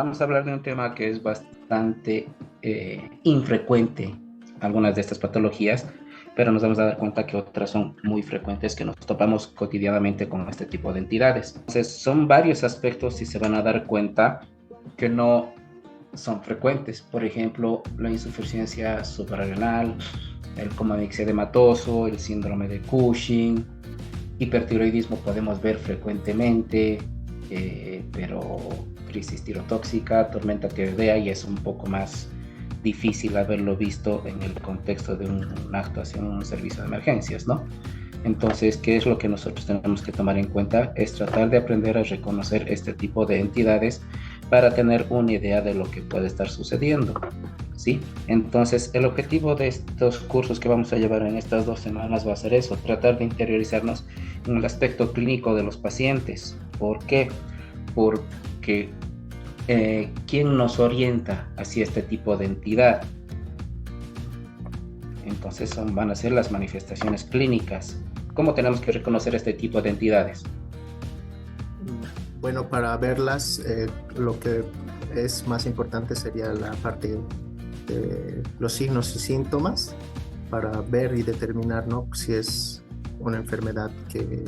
vamos a hablar de un tema que es bastante infrecuente, algunas de estas patologías, pero nos vamos a dar cuenta que otras son muy frecuentes, que nos topamos cotidianamente con este tipo de entidades. Entonces, son varios aspectos y se van a dar cuenta que no son frecuentes. Por ejemplo, la insuficiencia suprarrenal, el coma mixedematoso, el síndrome de Cushing, hipertiroidismo podemos ver frecuentemente, pero crisis tirotóxica, tormenta tiroidea, y es un poco más difícil haberlo visto en el contexto de una actuación en un servicio de emergencias, ¿no? Entonces, ¿qué es lo que nosotros tenemos que tomar en cuenta? Es tratar de aprender a reconocer este tipo de entidades para tener una idea de lo que puede estar sucediendo, ¿sí? Entonces, el objetivo de estos cursos que vamos a llevar en estas 2 semanas va a ser eso, tratar de interiorizarnos en el aspecto clínico de los pacientes. ¿Por qué? Porque ¿quién nos orienta hacia este tipo de entidad? Entonces van a ser las manifestaciones clínicas. ¿Cómo tenemos que reconocer este tipo de entidades? Bueno, para verlas, lo que es más importante sería la parte de los signos y síntomas para ver y determinar, ¿no?, si es una enfermedad que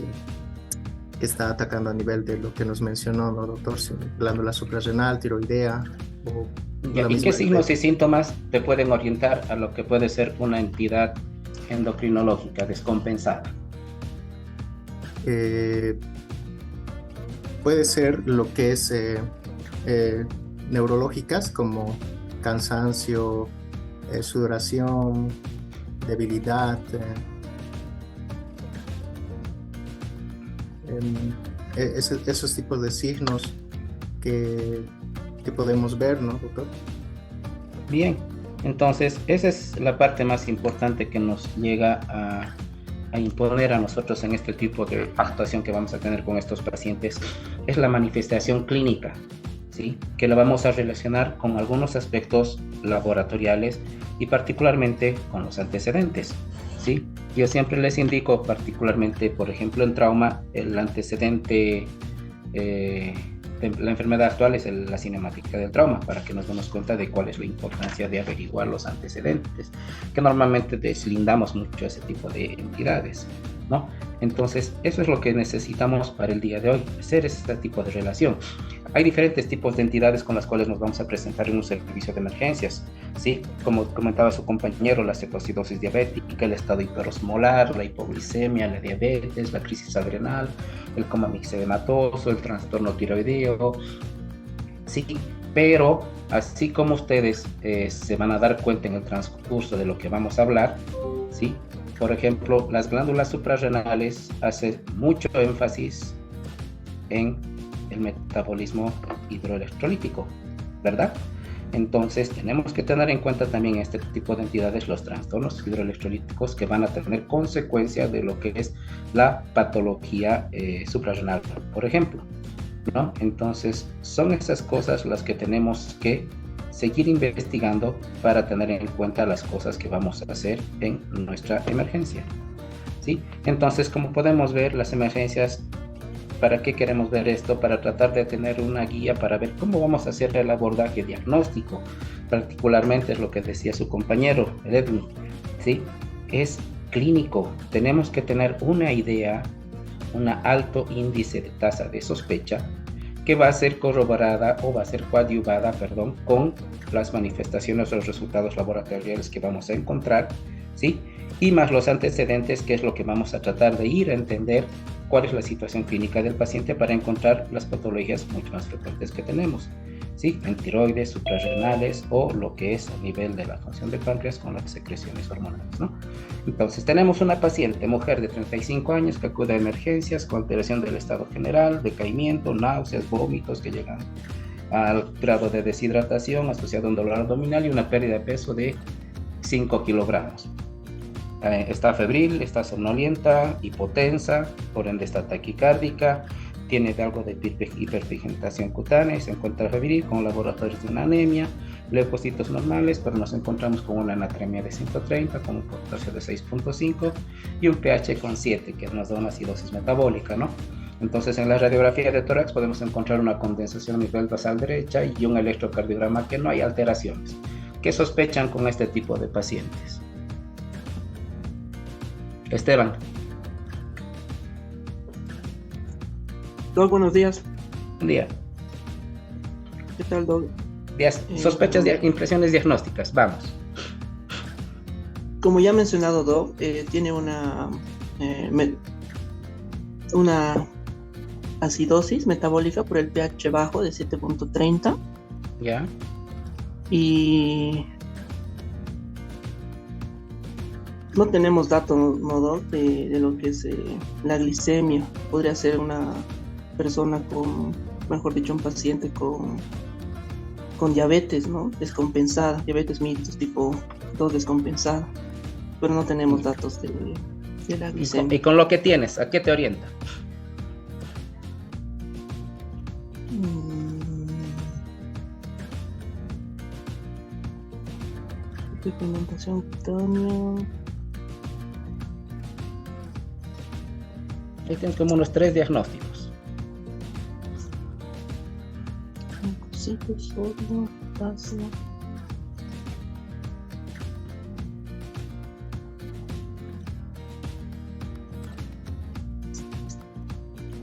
está atacando a nivel de lo que nos mencionó, ¿no, doctor? Si glándula suprarrenal, tiroidea o ¿Y qué signos y síntomas te pueden orientar a lo que puede ser una entidad endocrinológica descompensada? Puede ser lo que es neurológicas, como cansancio, sudoración, debilidad, esos tipos de signos que podemos ver, ¿no, doctor? Bien, entonces esa es la parte más importante que nos llega a imponer a nosotros en este tipo de actuación que vamos a tener con estos pacientes, es la manifestación clínica, ¿sí? Que la vamos a relacionar con algunos aspectos laboratoriales y particularmente con los antecedentes, ¿sí? Yo siempre les indico, particularmente, por ejemplo, en trauma, el antecedente de la enfermedad actual es la cinemática del trauma, para que nos demos cuenta de cuál es la importancia de averiguar los antecedentes, que normalmente deslindamos mucho ese tipo de entidades, ¿no? Entonces, eso es lo que necesitamos para el día de hoy, hacer este tipo de relación. Hay diferentes tipos de entidades con las cuales nos vamos a presentar en un servicio de emergencias, ¿sí? Como comentaba su compañero, la cetoacidosis diabética, el estado hiperosmolar, la hipoglicemia, la diabetes, la crisis adrenal, el coma mixedematoso, el trastorno tiroideo, ¿sí? Pero así como ustedes se van a dar cuenta en el transcurso de lo que vamos a hablar, ¿sí? Por ejemplo, las glándulas suprarrenales hacen mucho énfasis en el metabolismo hidroelectrolítico, ¿verdad? Entonces tenemos que tener en cuenta también este tipo de entidades, los trastornos hidroelectrolíticos, que van a tener consecuencia de lo que es la patología suprarrenal, por ejemplo, ¿no? Entonces son esas cosas las que tenemos que seguir investigando para tener en cuenta las cosas que vamos a hacer en nuestra emergencia, ¿sí? Entonces, como podemos ver, las emergencias, ¿para qué queremos ver esto? Para tratar de tener una guía para ver cómo vamos a hacer el abordaje diagnóstico. Particularmente es lo que decía su compañero, Edwin, ¿sí? Es clínico. Tenemos que tener una idea, un alto índice de tasa de sospecha, que va a ser corroborada o va a ser coadyuvada, con las manifestaciones o los resultados laboratoriales que vamos a encontrar, ¿sí? Y más los antecedentes, que es lo que vamos a tratar de ir a entender cuál es la situación clínica del paciente para encontrar las patologías mucho más frecuentes que tenemos, ¿sí? En tiroides, suprarrenales o lo que es a nivel de la función del páncreas con las secreciones hormonales, ¿no? Entonces tenemos una paciente, mujer de 35 años, que acude a emergencias con alteración del estado general, decaimiento, náuseas, vómitos que llegan al grado de deshidratación asociado a un dolor abdominal y una pérdida de peso de 5 kilogramos. Está febril, está somnolienta, hipotensa, por ende está taquicárdica, tiene algo de hiperpigmentación cutánea, se encuentra febril con laboratorios de una anemia, leucocitos normales, pero nos encontramos con una natremia de 130, con un potasio de 6.5 y un pH con 7, que nos da una acidosis metabólica, ¿no? Entonces, en la radiografía de tórax podemos encontrar una condensación a nivel basal derecha y un electrocardiograma que no hay alteraciones. ¿Qué sospechan con este tipo de pacientes? Esteban. Doc, buenos días. Buen día. ¿Qué tal, Doc? Sospechas, impresiones diagnósticas. Vamos. Como ya ha mencionado, Doc, tiene una acidosis metabólica por el pH bajo de 7.30. ¿Ya? Y no tenemos datos, ¿no, Doc? De lo que es la glicemia. Podría ser una persona con, mejor dicho, un paciente con diabetes, ¿no? Descompensada, diabetes mellitus tipo 2 descompensada, pero no tenemos datos de la glicemia. ¿Y con lo que tienes, a qué te orienta? Pigmentación cutánea. Ahí tienes como unos 3 diagnósticos. Sodio, potasio.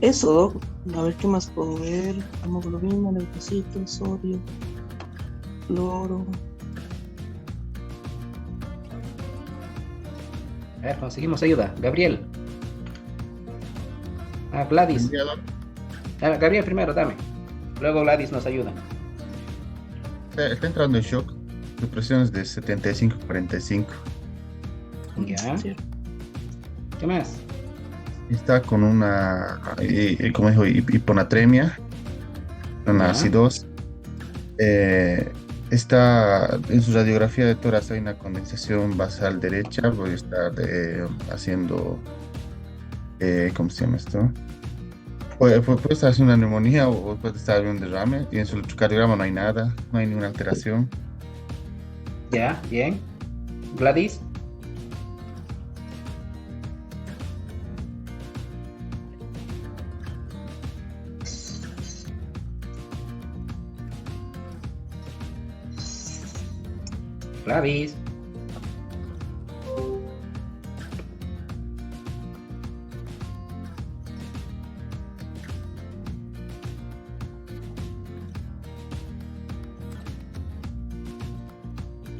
Eso, Doc. A ver qué más puedo ver. Hemoglobina, leucocitos, sodio, cloro. A ver, conseguimos ayuda. Gabriel. Gladys. Gabriel primero, dame. Luego Gladys nos ayuda. Está entrando en shock. Su presión es de 75-45. Ya. ¿Qué más? Está con una, como dijo, hiponatremia, una acidosis. Está en su radiografía de tórax, hay una condensación basal derecha. Voy a estar haciendo, ¿cómo se llama esto? Puede estar haciendo una neumonía o puede estar un derrame. Y en su electrocardiograma no hay nada, no hay ninguna alteración. Ya, bien. Gladys. Gladys.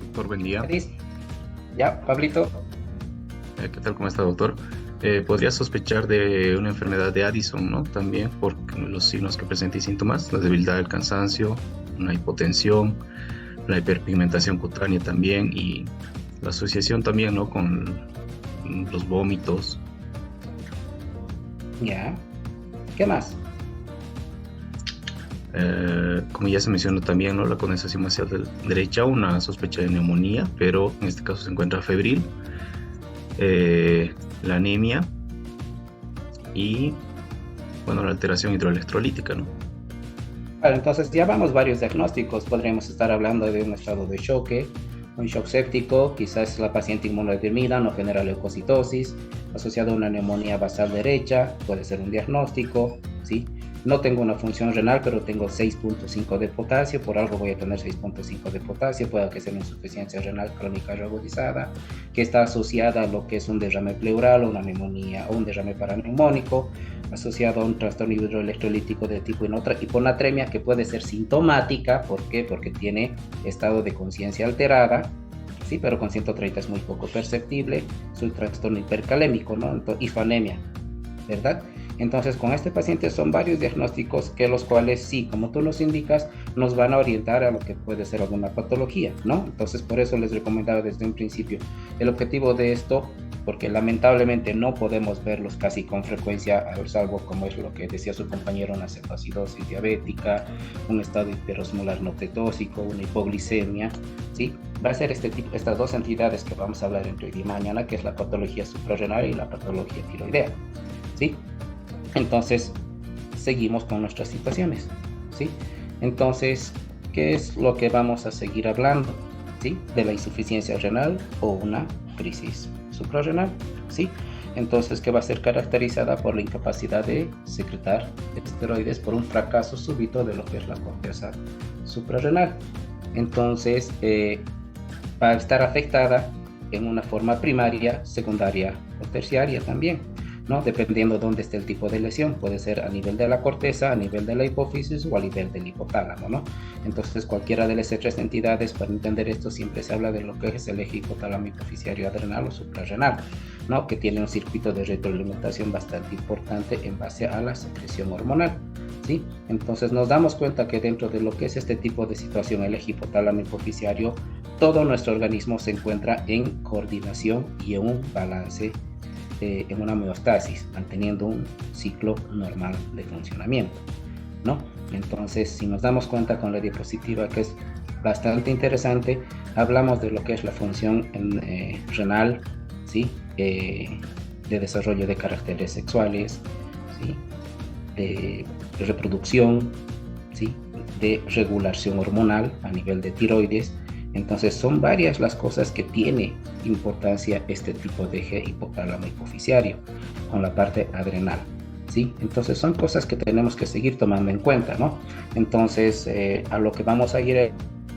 Doctor, buen día. Ya, Pablito. ¿Qué tal? ¿Cómo está, doctor? Podría sospechar de una enfermedad de Addison, ¿no? También por los signos que presenta y síntomas, la debilidad del cansancio, una hipotensión, la hiperpigmentación cutánea también y la asociación también, ¿no? Con los vómitos. Ya. ¿Qué más? Como ya se mencionó también, ¿no? La condensación basal derecha, una sospecha de neumonía, pero en este caso se encuentra febril, la anemia y, bueno, la alteración hidroelectrolítica, ¿no? Claro, entonces ya vamos varios diagnósticos. Podríamos estar hablando de un estado de choque, un shock séptico, quizás la paciente inmunodeprimida no genera leucocitosis, asociado a una neumonía basal derecha, puede ser un diagnóstico, ¿sí? No tengo una función renal, pero tengo 6.5 de potasio, por algo voy a tener 6.5 de potasio, puede que sea una insuficiencia renal crónica agudizada, que está asociada a lo que es un derrame pleural, una neumonía o un derrame paraneumónico, asociado a un trastorno hidroelectrolítico de tipo hiponatremia, que puede ser sintomática. ¿Por qué? Porque tiene estado de conciencia alterada, sí, pero con 130 es muy poco perceptible, su trastorno hipercalémico, ¿no? Hipoanemia, ¿verdad? Entonces, con este paciente son varios diagnósticos que los cuales sí, como tú nos indicas, nos van a orientar a lo que puede ser alguna patología, ¿no? Entonces, por eso les recomendaba desde un principio el objetivo de esto, porque lamentablemente no podemos verlos casi con frecuencia, salvo como es lo que decía su compañero, una cetoacidosis diabética, un estado hiperosmolar no cetósico, una hipoglicemia, ¿sí? Va a ser estas dos entidades que vamos a hablar entre hoy y mañana, que es la patología suprarrenal y la patología tiroidea, ¿sí? Entonces, seguimos con nuestras situaciones, ¿sí? Entonces, ¿qué es lo que vamos a seguir hablando? ¿Sí? De la insuficiencia renal o una crisis suprarrenal, ¿sí? Entonces, que va a ser caracterizada por la incapacidad de secretar esteroides por un fracaso súbito de lo que es la corteza suprarrenal. Entonces, va a estar afectada en una forma primaria, secundaria o terciaria también, ¿no? Dependiendo dónde esté el tipo de lesión. Puede ser a nivel de la corteza, a nivel de la hipófisis o a nivel del hipotálamo, ¿no? Entonces, cualquiera de las tres entidades, para entender esto, siempre se habla de lo que es el eje hipotálamo hipoficiario adrenal o suprarrenal, ¿no? Que tiene un circuito de retroalimentación bastante importante en base a la secreción hormonal, ¿sí? Entonces, nos damos cuenta que dentro de lo que es este tipo de situación, el eje hipotálamo hipoficiario, todo nuestro organismo se encuentra en coordinación y en un balance, en una homeostasis, manteniendo un ciclo normal de funcionamiento, ¿no? Entonces, si nos damos cuenta con la diapositiva, que es bastante interesante, hablamos de lo que es la función renal, ¿sí? De desarrollo de caracteres sexuales, ¿sí? De reproducción, ¿sí? De regulación hormonal a nivel de tiroides. Entonces, son varias las cosas que tiene importancia este tipo de eje hipotálamo hipoficiario con la parte adrenal, ¿sí? Entonces, son cosas que tenemos que seguir tomando en cuenta, ¿no? Entonces, a lo que vamos a ir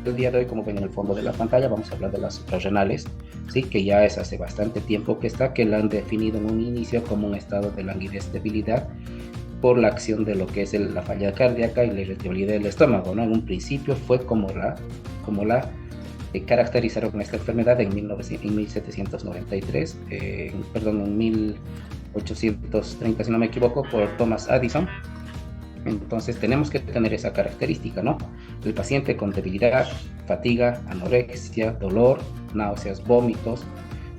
el día de hoy, como ven en el fondo de la pantalla, vamos a hablar de las suprarrenales, ¿sí? Que ya es hace bastante tiempo que la han definido en un inicio como un estado de languidez, debilidad, por la acción de lo que es la falla cardíaca y la irritabilidad del estómago, ¿no? En un principio fue como la caracterizaron esta enfermedad en 1793, en 1830, si no me equivoco, por Thomas Addison. Entonces tenemos que tener esa característica, ¿no? El paciente con debilidad, fatiga, anorexia, dolor, náuseas, vómitos,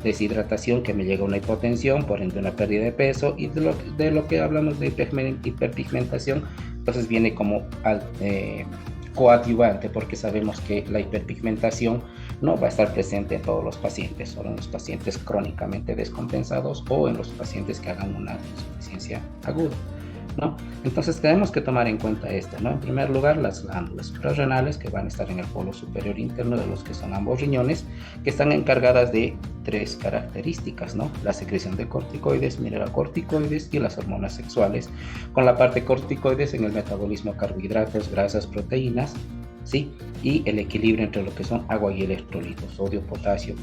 deshidratación, que me llega una hipotensión, por ende una pérdida de peso, y de lo que hablamos de hiperpigmentación, entonces viene como coadyuvante, porque sabemos que la hiperpigmentación no va a estar presente en todos los pacientes, solo en los pacientes crónicamente descompensados o en los pacientes que hagan una insuficiencia aguda, ¿no? Entonces tenemos que tomar en cuenta esto, ¿no? En primer lugar, las glándulas suprarrenales, que van a estar en el polo superior interno de los que son ambos riñones, que están encargadas de tres características, ¿no? La secreción de corticoides, mineralocorticoides y las hormonas sexuales, con la parte corticoides en el metabolismo de carbohidratos, grasas, proteínas, ¿sí? Y el equilibrio entre lo que son agua y electrolitos, sodio, potasio,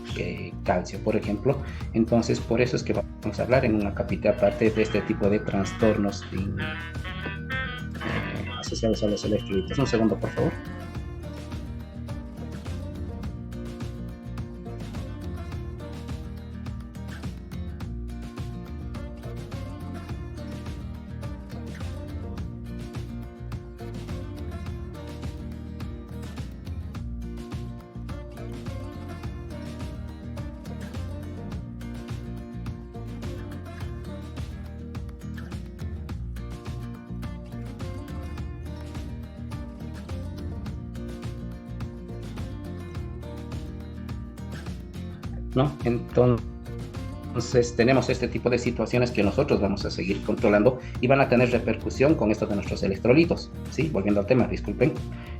calcio, por ejemplo. Entonces, por eso es que vamos a hablar en una capítulo aparte de este tipo de trastornos asociados a los electrolitos. Un segundo, por favor. ¿No? Entonces tenemos este tipo de situaciones que nosotros vamos a seguir controlando y van a tener repercusión con esto de nuestros electrolitos, ¿sí? Volviendo al tema, disculpen.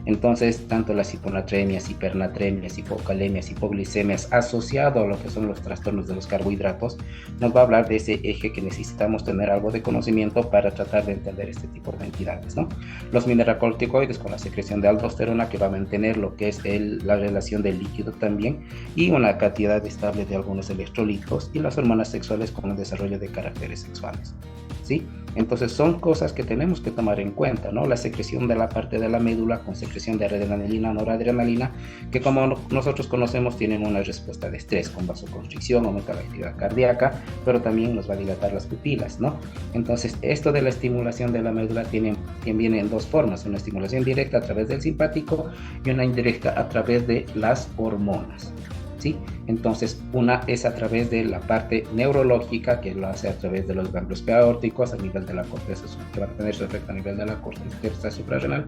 Entonces, tanto las hiponatremias, hipernatremias, hipocalemias, hipoglicemias, asociado a lo que son los trastornos de los carbohidratos, nos va a hablar de ese eje que necesitamos tener algo de conocimiento para tratar de entender este tipo de entidades, ¿no? Los mineralocorticoides con la secreción de aldosterona, que va a mantener lo que es la relación del líquido también, y una cantidad estable de algunos electrolitos, y las hormonas sexuales con el desarrollo de caracteres sexuales, ¿sí? Entonces son cosas que tenemos que tomar en cuenta, ¿no? La secreción de la parte de la médula con secreción de adrenalina, noradrenalina, que como nosotros conocemos tienen una respuesta de estrés con vasoconstricción, aumenta la actividad cardíaca, pero también nos va a dilatar las pupilas, ¿no? Entonces esto de la estimulación de la médula viene en dos formas, una estimulación directa a través del simpático y una indirecta a través de las hormonas, ¿sí? Entonces, una es a través de la parte neurológica, que lo hace a través de los ganglios aórticos a nivel de la corteza, que va a tener su efecto a nivel de la corteza suprarrenal,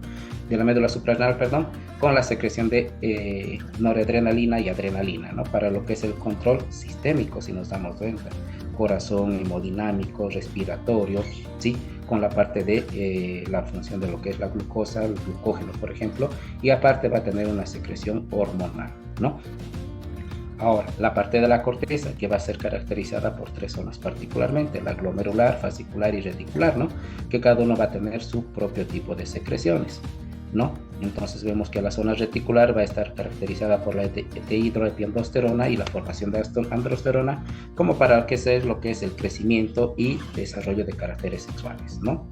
de la médula suprarrenal, perdón, con la secreción de noradrenalina y adrenalina, ¿no? Para lo que es el control sistémico, si nos damos cuenta, corazón, hemodinámico, respiratorio, ¿sí? Con la parte de la función de lo que es la glucosa, el glucógeno, por ejemplo, y aparte va a tener una secreción hormonal, ¿no? Ahora, la parte de la corteza que va a ser caracterizada por 3 zonas particularmente, la glomerular, fascicular y reticular, ¿no? Que cada uno va a tener su propio tipo de secreciones, ¿no? Entonces vemos que la zona reticular va a estar caracterizada por la dehidroepiandrosterona y la formación de androsterona como para que sea lo que es el crecimiento y desarrollo de caracteres sexuales, ¿no?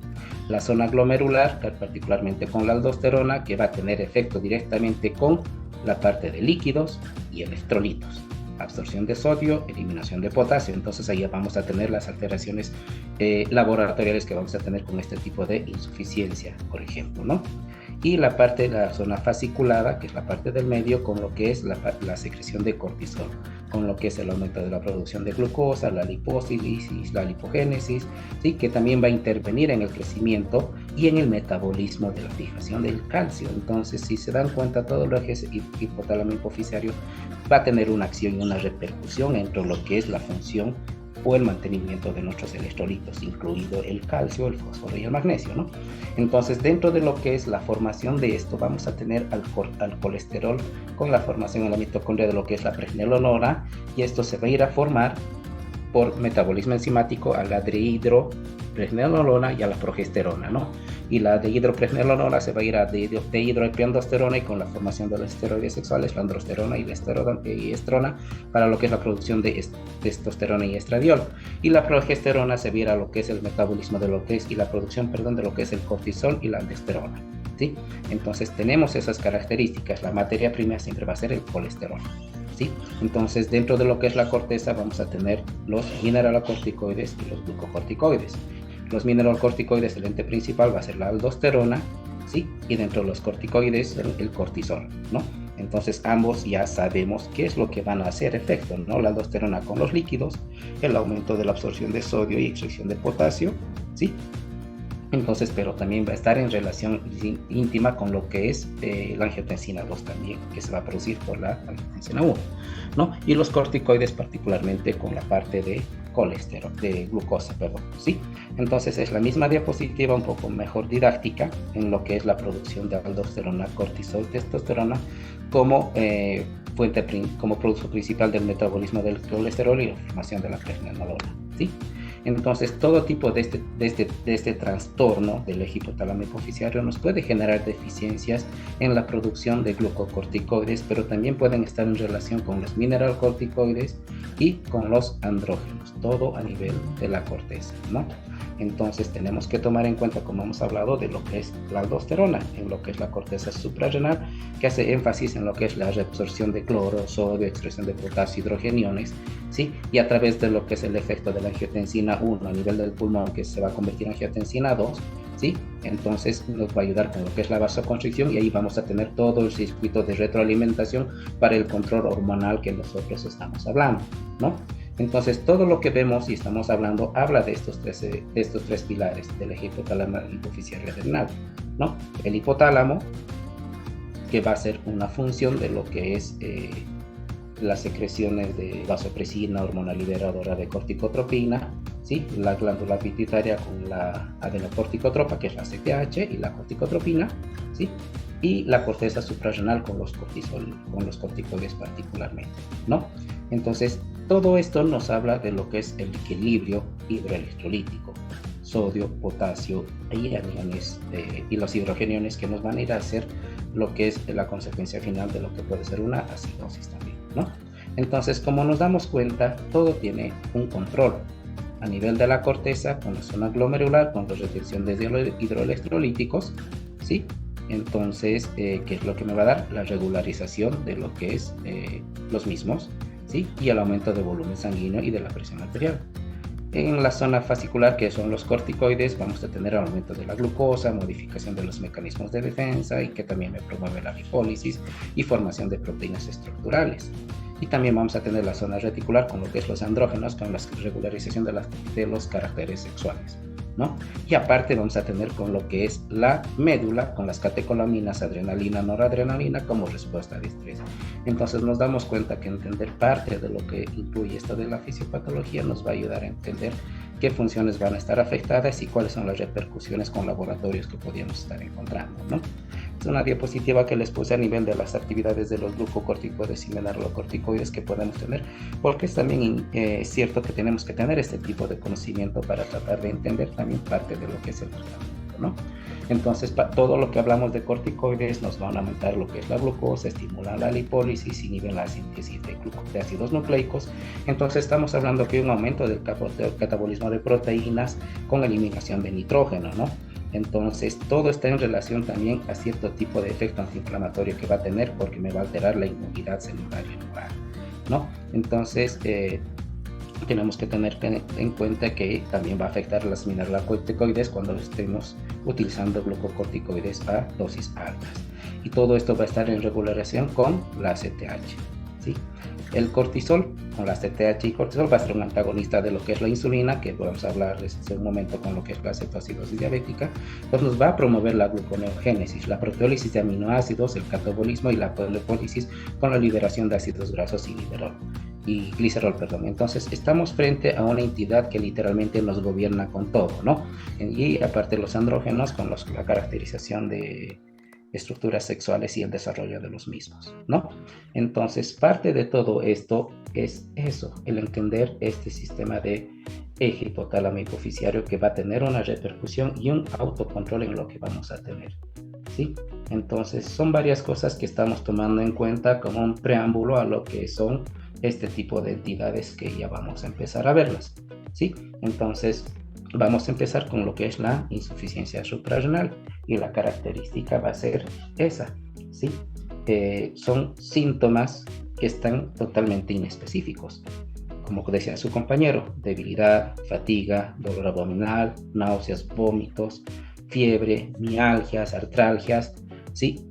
La zona glomerular, particularmente con la aldosterona, que va a tener efecto directamente con la parte de líquidos y electrolitos, absorción de sodio, eliminación de potasio. Entonces ahí vamos a tener las alteraciones laboratoriales que vamos a tener con este tipo de insuficiencia, por ejemplo, ¿no? Y la parte de la zona fasciculada, que es la parte del medio, con lo que es la secreción de cortisol, con lo que es el aumento de la producción de glucosa, la lipólisis, la lipogénesis, ¿sí? Que también va a intervenir en el crecimiento y en el metabolismo de la fijación del calcio. Entonces, si se dan cuenta, todo lo que es hipotálamo hipofisario va a tener una acción y una repercusión entre lo que es la función o el mantenimiento de nuestros electrolitos, incluido el calcio, el fósforo y el magnesio, ¿no? Entonces, dentro de lo que es la formación de esto, vamos a tener al colesterol con la formación en la mitocondria de lo que es la pregnenolona, y esto se va a ir a formar por metabolismo enzimático a la dehidropregnenolona y a la progesterona, ¿no? Y la dehidropregnenolona se va a ir a dehidroepiandrosterona, y con la formación de los esteroides sexuales, la androsterona y la estrona, para lo que es la producción de testosterona y estradiol. Y la progesterona se va a ir a lo que es el metabolismo de lo que es, y la producción, perdón, de lo que es el cortisol y la aldosterona, ¿sí? Entonces tenemos esas características. La materia prima siempre va a ser el colesterol, ¿sí? Entonces, dentro de lo que es la corteza vamos a tener los mineralocorticoides y los glucocorticoides. Los mineralocorticoides, el ente principal va a ser la aldosterona, ¿sí? Y dentro de los corticoides, el cortisol, ¿no? Entonces, ambos ya sabemos qué es lo que van a hacer efecto, ¿no? La aldosterona con los líquidos, el aumento de la absorción de sodio y extracción de potasio, ¿sí? Entonces, pero también va a estar en relación íntima con lo que es la angiotensina 2 también, que se va a producir por la angiotensina 1, ¿no? Y los corticoides particularmente con la parte de colesterol, de glucosa, perdón, ¿sí? Entonces es la misma diapositiva, un poco mejor didáctica, en lo que es la producción de aldosterona, cortisol, testosterona, como como producto principal del metabolismo del colesterol y la formación de la pregnenolona, ¿sí? Entonces, todo tipo de este trastorno del eje hipotálamo hipofisario nos puede generar deficiencias en la producción de glucocorticoides, pero también pueden estar en relación con los mineralocorticoides y con los andrógenos, todo a nivel de la corteza, ¿no? Entonces, tenemos que tomar en cuenta, como hemos hablado, de lo que es la aldosterona, en lo que es la corteza suprarrenal, que hace énfasis en lo que es la reabsorción de cloro, sodio, extracción de potasio, hidrogeniones, ¿sí? Y a través de lo que es el efecto de la angiotensina 1 a nivel del pulmón, que se va a convertir en angiotensina 2, ¿sí? Entonces nos va a ayudar con lo que es la vasoconstricción, y ahí vamos a tener todo el circuito de retroalimentación para el control hormonal que nosotros estamos hablando, ¿no? Entonces todo lo que vemos y estamos hablando habla de estos tres pilares del eje hipotálamo hipofisario renal, ¿no? El hipotálamo, que va a ser una función de lo que es las secreciones de vasopresina, hormona liberadora de corticotropina, ¿sí? La glándula pituitaria con la adenocorticotropa, que es la CTH, y la corticotropina, ¿sí? Y la corteza suprarrenal con los corticoides particularmente, ¿no? Entonces, todo esto nos habla de lo que es el equilibrio hidroelectrolítico, sodio, potasio y aniones y los hidrogeniones, que nos van a ir a hacer lo que es la consecuencia final de lo que puede ser una acidosis también, ¿no? Entonces, como nos damos cuenta, todo tiene un control a nivel de la corteza, con la zona glomerular, con la retención de hidroelectrolíticos, ¿sí? Entonces, ¿qué es lo que me va a dar? La regularización de lo que es los mismos, ¿sí? Y el aumento de volumen sanguíneo y de la presión arterial. En la zona fascicular, que son los corticoides, vamos a tener aumento de la glucosa, modificación de los mecanismos de defensa, y que también me promueve la lipólisis y formación de proteínas estructurales. Y también vamos a tener la zona reticular con lo que es los andrógenos, con la regularización de los caracteres sexuales, ¿no? Y aparte vamos a tener con lo que es la médula, con las catecolaminas, adrenalina, noradrenalina, como respuesta de estrés. Entonces nos damos cuenta que entender parte de lo que incluye esto de la fisiopatología nos va a ayudar a entender qué funciones van a estar afectadas y cuáles son las repercusiones con laboratorios que podríamos estar encontrando, ¿no? es una diapositiva que les puse a nivel de las actividades de los glucocorticoides y mineralocorticoides que podemos tener, porque es también cierto que tenemos que tener este tipo de conocimiento para tratar de entender también parte de lo que es el tratamiento, ¿no? Entonces, todo lo que hablamos de corticoides nos van a aumentar lo que es la glucosa, estimulan la lipólisis, inhiben la síntesis de ácidos nucleicos. Entonces, estamos hablando que hay un aumento del catabolismo de proteínas con eliminación de nitrógeno, ¿no? Entonces, todo está en relación también a cierto tipo de efecto antiinflamatorio que va a tener, porque me va a alterar la inmunidad celular y humoral, ¿no? Entonces, tenemos que tener en cuenta que también va a afectar las mineralocorticoides cuando estemos utilizando glucocorticoides a dosis altas. Y todo esto va a estar en regulación con la ACTH, ¿sí? El cortisol, con la ACTH y cortisol, va a ser un antagonista de lo que es la insulina, que vamos a hablar en un momento con lo que es la cetoacidosis diabética. Pues nos va a promover la gluconeogénesis, la proteólisis de aminoácidos, el catabolismo y la polipólisis con la liberación de ácidos grasos y glicerol, perdón. Entonces, estamos frente a una entidad que literalmente nos gobierna con todo, ¿no? Y aparte los andrógenos con la caracterización de estructuras sexuales y el desarrollo de los mismos, ¿no? Entonces, parte de todo esto es eso, el entender este sistema de eje hipotálamo hipoficiario que va a tener una repercusión y un autocontrol en lo que vamos a tener, ¿sí? Entonces, son varias cosas que estamos tomando en cuenta como un preámbulo a lo que son este tipo de entidades que ya vamos a empezar a verlas, ¿sí? Entonces, vamos a empezar con lo que es la insuficiencia suprarrenal y la característica va a ser esa, ¿sí? Son síntomas que están totalmente inespecíficos. Como decía su compañero, debilidad, fatiga, dolor abdominal, náuseas, vómitos, fiebre, mialgias, artralgias, ¿sí?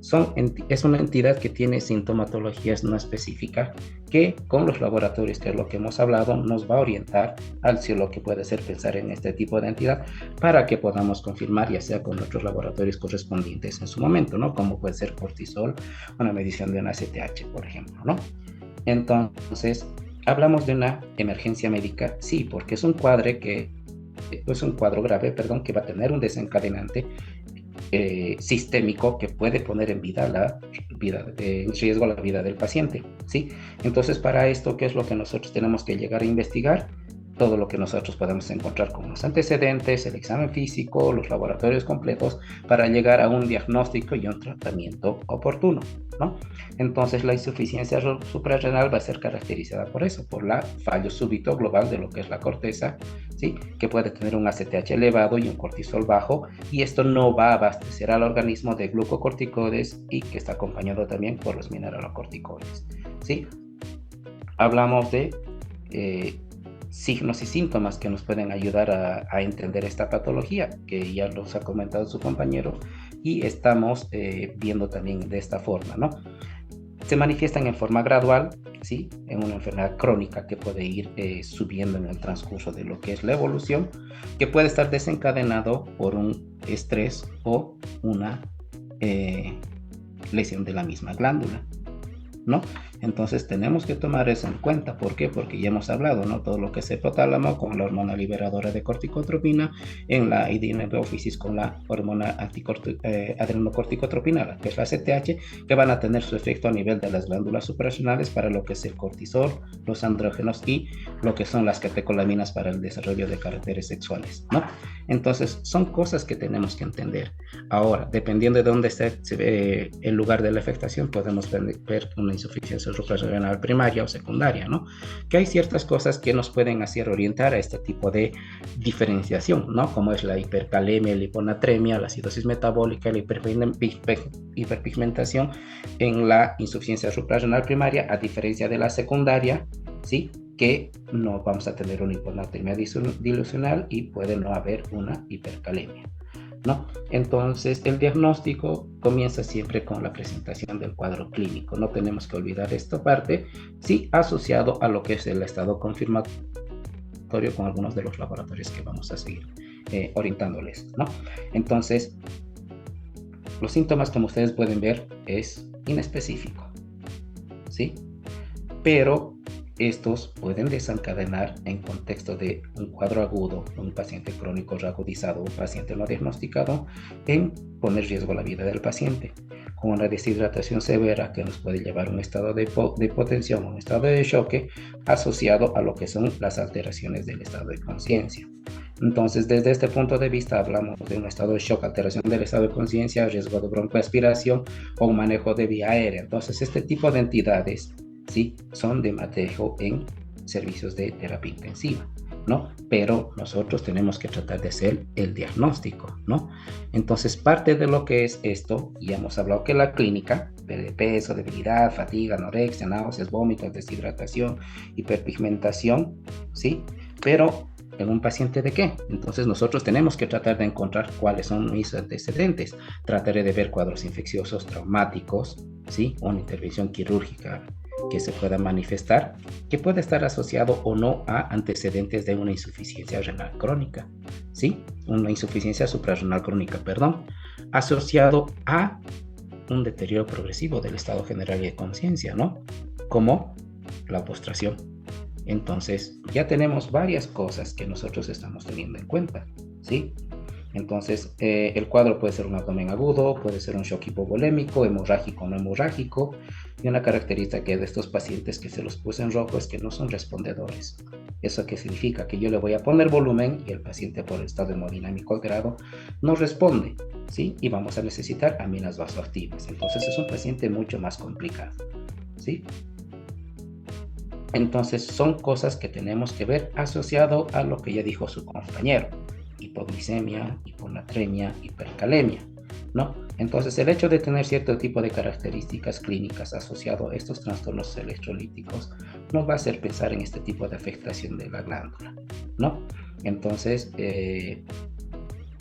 Es una entidad que tiene sintomatologías no específicas que con los laboratorios, que es lo que hemos hablado, nos va a orientar hacia lo que puede ser pensar en este tipo de entidad para que podamos confirmar, ya sea con nuestros laboratorios correspondientes en su momento, ¿no? Como puede ser cortisol, una medición de una ACTH, por ejemplo, ¿no? Entonces, hablamos de una emergencia médica, sí, porque es un cuadro grave, que va a tener un desencadenante sistémico que puede poner en riesgo la vida del paciente, ¿sí? Entonces, para esto, ¿qué es lo que nosotros tenemos que llegar a investigar? Todo lo que nosotros podemos encontrar con los antecedentes, el examen físico, los laboratorios completos, para llegar a un diagnóstico y un tratamiento oportuno, ¿no? Entonces, la insuficiencia suprarrenal va a ser caracterizada por eso, por la fallo súbito global de lo que es la corteza, ¿sí? Que puede tener un ACTH elevado y un cortisol bajo, y esto no va a abastecer al organismo de glucocorticoides y que está acompañado también por los mineralocorticoides, ¿sí? Hablamos de signos y síntomas que nos pueden ayudar a entender esta patología, que ya los ha comentado su compañero, y estamos viendo también de esta forma, ¿no? Se manifiestan en forma gradual, ¿sí? En una enfermedad crónica que puede ir subiendo en el transcurso de lo que es la evolución, que puede estar desencadenado por un estrés o una lesión de la misma glándula, ¿no? Entonces tenemos que tomar eso en cuenta. ¿Por qué? Porque ya hemos hablado, ¿no? Todo lo que es hipotálamo con la hormona liberadora de corticotropina, en la idinebiofisis con la hormona adrenocorticotropina, que es la CTH, que van a tener su efecto a nivel de las glándulas suprarrenales para lo que es el cortisol, los andrógenos y lo que son las catecolaminas para el desarrollo de caracteres sexuales, ¿no? Entonces son cosas que tenemos que entender. Ahora, dependiendo de dónde esté el lugar de la afectación, podemos ver una insuficiencia suprarrenal primaria o secundaria, ¿no? Que hay ciertas cosas que nos pueden hacer orientar a este tipo de diferenciación, ¿no? Como es la hipercalemia, la hiponatremia, la acidosis metabólica, la hiperpigmentación en la insuficiencia suprarrenal primaria, a diferencia de la secundaria, ¿sí? Que no vamos a tener una hiponatremia dilucional y puede no haber una hipercalemia, ¿no? Entonces, el diagnóstico comienza siempre con la presentación del cuadro clínico. No tenemos que olvidar esta parte, sí, asociado a lo que es el estado confirmatorio con algunos de los laboratorios que vamos a seguir orientándoles, ¿no? Entonces, los síntomas, como ustedes pueden ver, es inespecífico, ¿sí? Pero estos pueden desencadenar en contexto de un cuadro agudo, un paciente crónico reagudizado, un paciente no diagnosticado, en poner riesgo la vida del paciente. con una deshidratación severa que nos puede llevar a un estado de hipotensión, un estado de choque asociado a lo que son las alteraciones del estado de conciencia. Entonces, desde este punto de vista hablamos de un estado de shock, alteración del estado de conciencia, riesgo de broncoaspiración o un manejo de vía aérea. Entonces, este tipo de entidades, ¿sí?, son de manejo en servicios de terapia intensiva, ¿no? Pero nosotros tenemos que tratar de hacer el diagnóstico, ¿no? Entonces, parte de lo que es esto, ya hemos hablado que la clínica, de peso, debilidad, fatiga, anorexia, náuseas, vómitos, deshidratación, hiperpigmentación, ¿sí? Pero en un paciente de qué. Entonces nosotros tenemos que tratar de encontrar cuáles son mis antecedentes. Trataré de ver cuadros infecciosos traumáticos, ¿sí? Una intervención quirúrgica que se pueda manifestar, que puede estar asociado o no a antecedentes de una insuficiencia renal crónica, ¿sí? Una insuficiencia suprarrenal crónica, perdón, asociado a un deterioro progresivo del estado general de conciencia, ¿no? Como la postración. Entonces, ya tenemos varias cosas que nosotros estamos teniendo en cuenta, ¿sí? Entonces, el cuadro puede ser un abdomen agudo, puede ser un shock hipovolémico, hemorrágico o no hemorrágico, y una característica de estos pacientes que se los puse en rojo es que no son respondedores. ¿Eso qué significa? Que yo le voy a poner volumen y el paciente por el estado hemodinámico alterado no responde, ¿sí? Y vamos a necesitar aminas vasoactivas. Entonces, es un paciente mucho más complicado, ¿sí? Entonces son cosas que tenemos que ver asociado a lo que ya dijo su compañero: hipoglicemia, hiponatremia, hipercalemia, ¿no? Entonces el hecho de tener cierto tipo de características clínicas asociado a estos trastornos electrolíticos nos va a hacer pensar en este tipo de afectación de la glándula, ¿no? Entonces,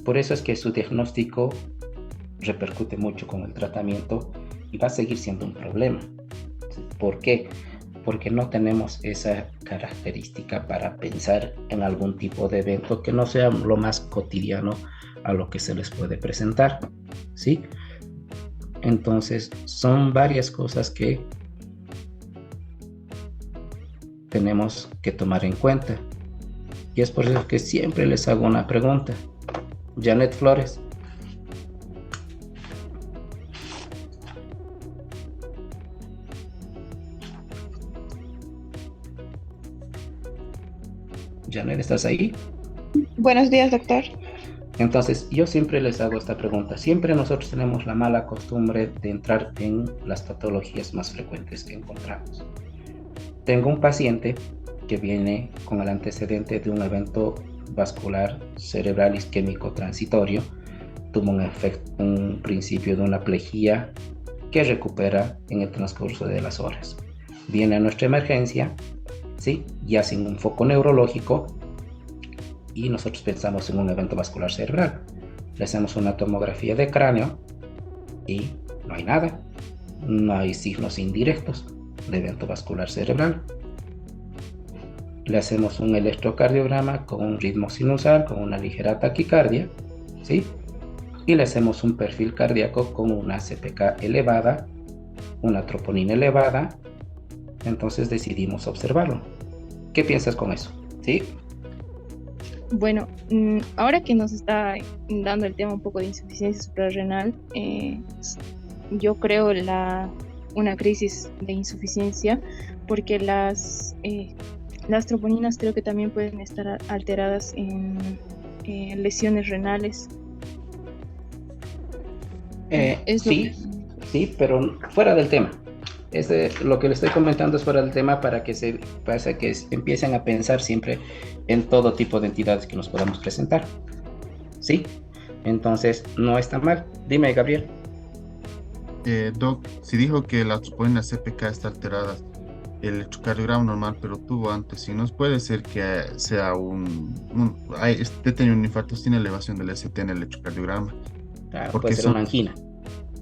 por eso es que su diagnóstico repercute mucho con el tratamiento y va a seguir siendo un problema. ¿Por qué? Porque no tenemos esa característica para pensar en algún tipo de evento que no sea lo más cotidiano a lo que se les puede presentar, ¿sí? Entonces, son varias cosas que tenemos que tomar en cuenta. Y es por eso que siempre les hago una pregunta. Janet Flores. Janet, ¿estás ahí? Buenos días, doctor. Entonces, yo siempre les hago esta pregunta. Siempre nosotros tenemos la mala costumbre de entrar en las patologías más frecuentes que encontramos. Tengo un paciente que viene con el antecedente de un evento vascular cerebral isquémico transitorio. Tuvo un principio de una plejía que recupera en el transcurso de las horas. Viene a nuestra emergencia, ¿sí?, ya sin un foco neurológico, y nosotros pensamos en un evento vascular cerebral. Le hacemos una tomografía de cráneo y no hay nada, no hay signos indirectos de evento vascular cerebral. Le hacemos un electrocardiograma con un ritmo sinusal, con una ligera taquicardia, ¿sí?, y le hacemos un perfil cardíaco con una CPK elevada, una troponina elevada. Entonces decidimos observarlo. ¿Qué piensas con eso? ¿Sí? Bueno, ahora que nos está dando el tema un poco de insuficiencia suprarrenal, yo creo una crisis de insuficiencia, porque las troponinas creo que también pueden estar alteradas en lesiones renales. Sí, pero fuera del tema. Lo que le estoy comentando es fuera del tema para que empiecen a pensar siempre en todo tipo de entidades que nos podamos presentar, ¿sí? Entonces, no está mal. Dime, Gabriel. Doc, si dijo que la troponina CPK está alterada, el electrocardiograma normal, pero tuvo antes, si nos puede ser que sea tenido un infarto sin elevación del ST en el electrocardiograma. Claro, puede ser una angina.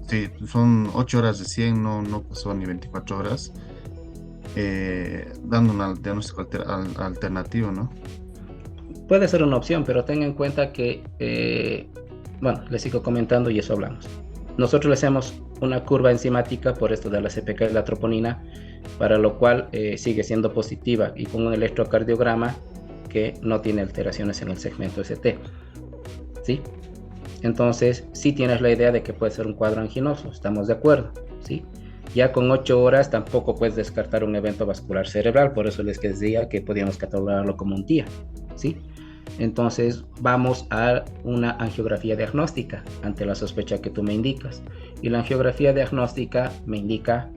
Sí, son 8 horas de 100, no pasó ni 24 horas, dando un diagnóstico alternativo, ¿no? Puede ser una opción, pero tenga en cuenta que, les sigo comentando y eso hablamos. Nosotros le hacemos una curva enzimática por esto de la CPK y la troponina, para lo cual sigue siendo positiva, y con un electrocardiograma que no tiene alteraciones en el segmento ST, ¿sí? Entonces, sí tienes la idea de que puede ser un cuadro anginoso, estamos de acuerdo, ¿sí? Ya con 8 horas tampoco puedes descartar un evento vascular cerebral, por eso les decía que podíamos catalogarlo como un TIA, ¿sí? Entonces vamos a una angiografía diagnóstica ante la sospecha que tú me indicas. Y la angiografía diagnóstica me indica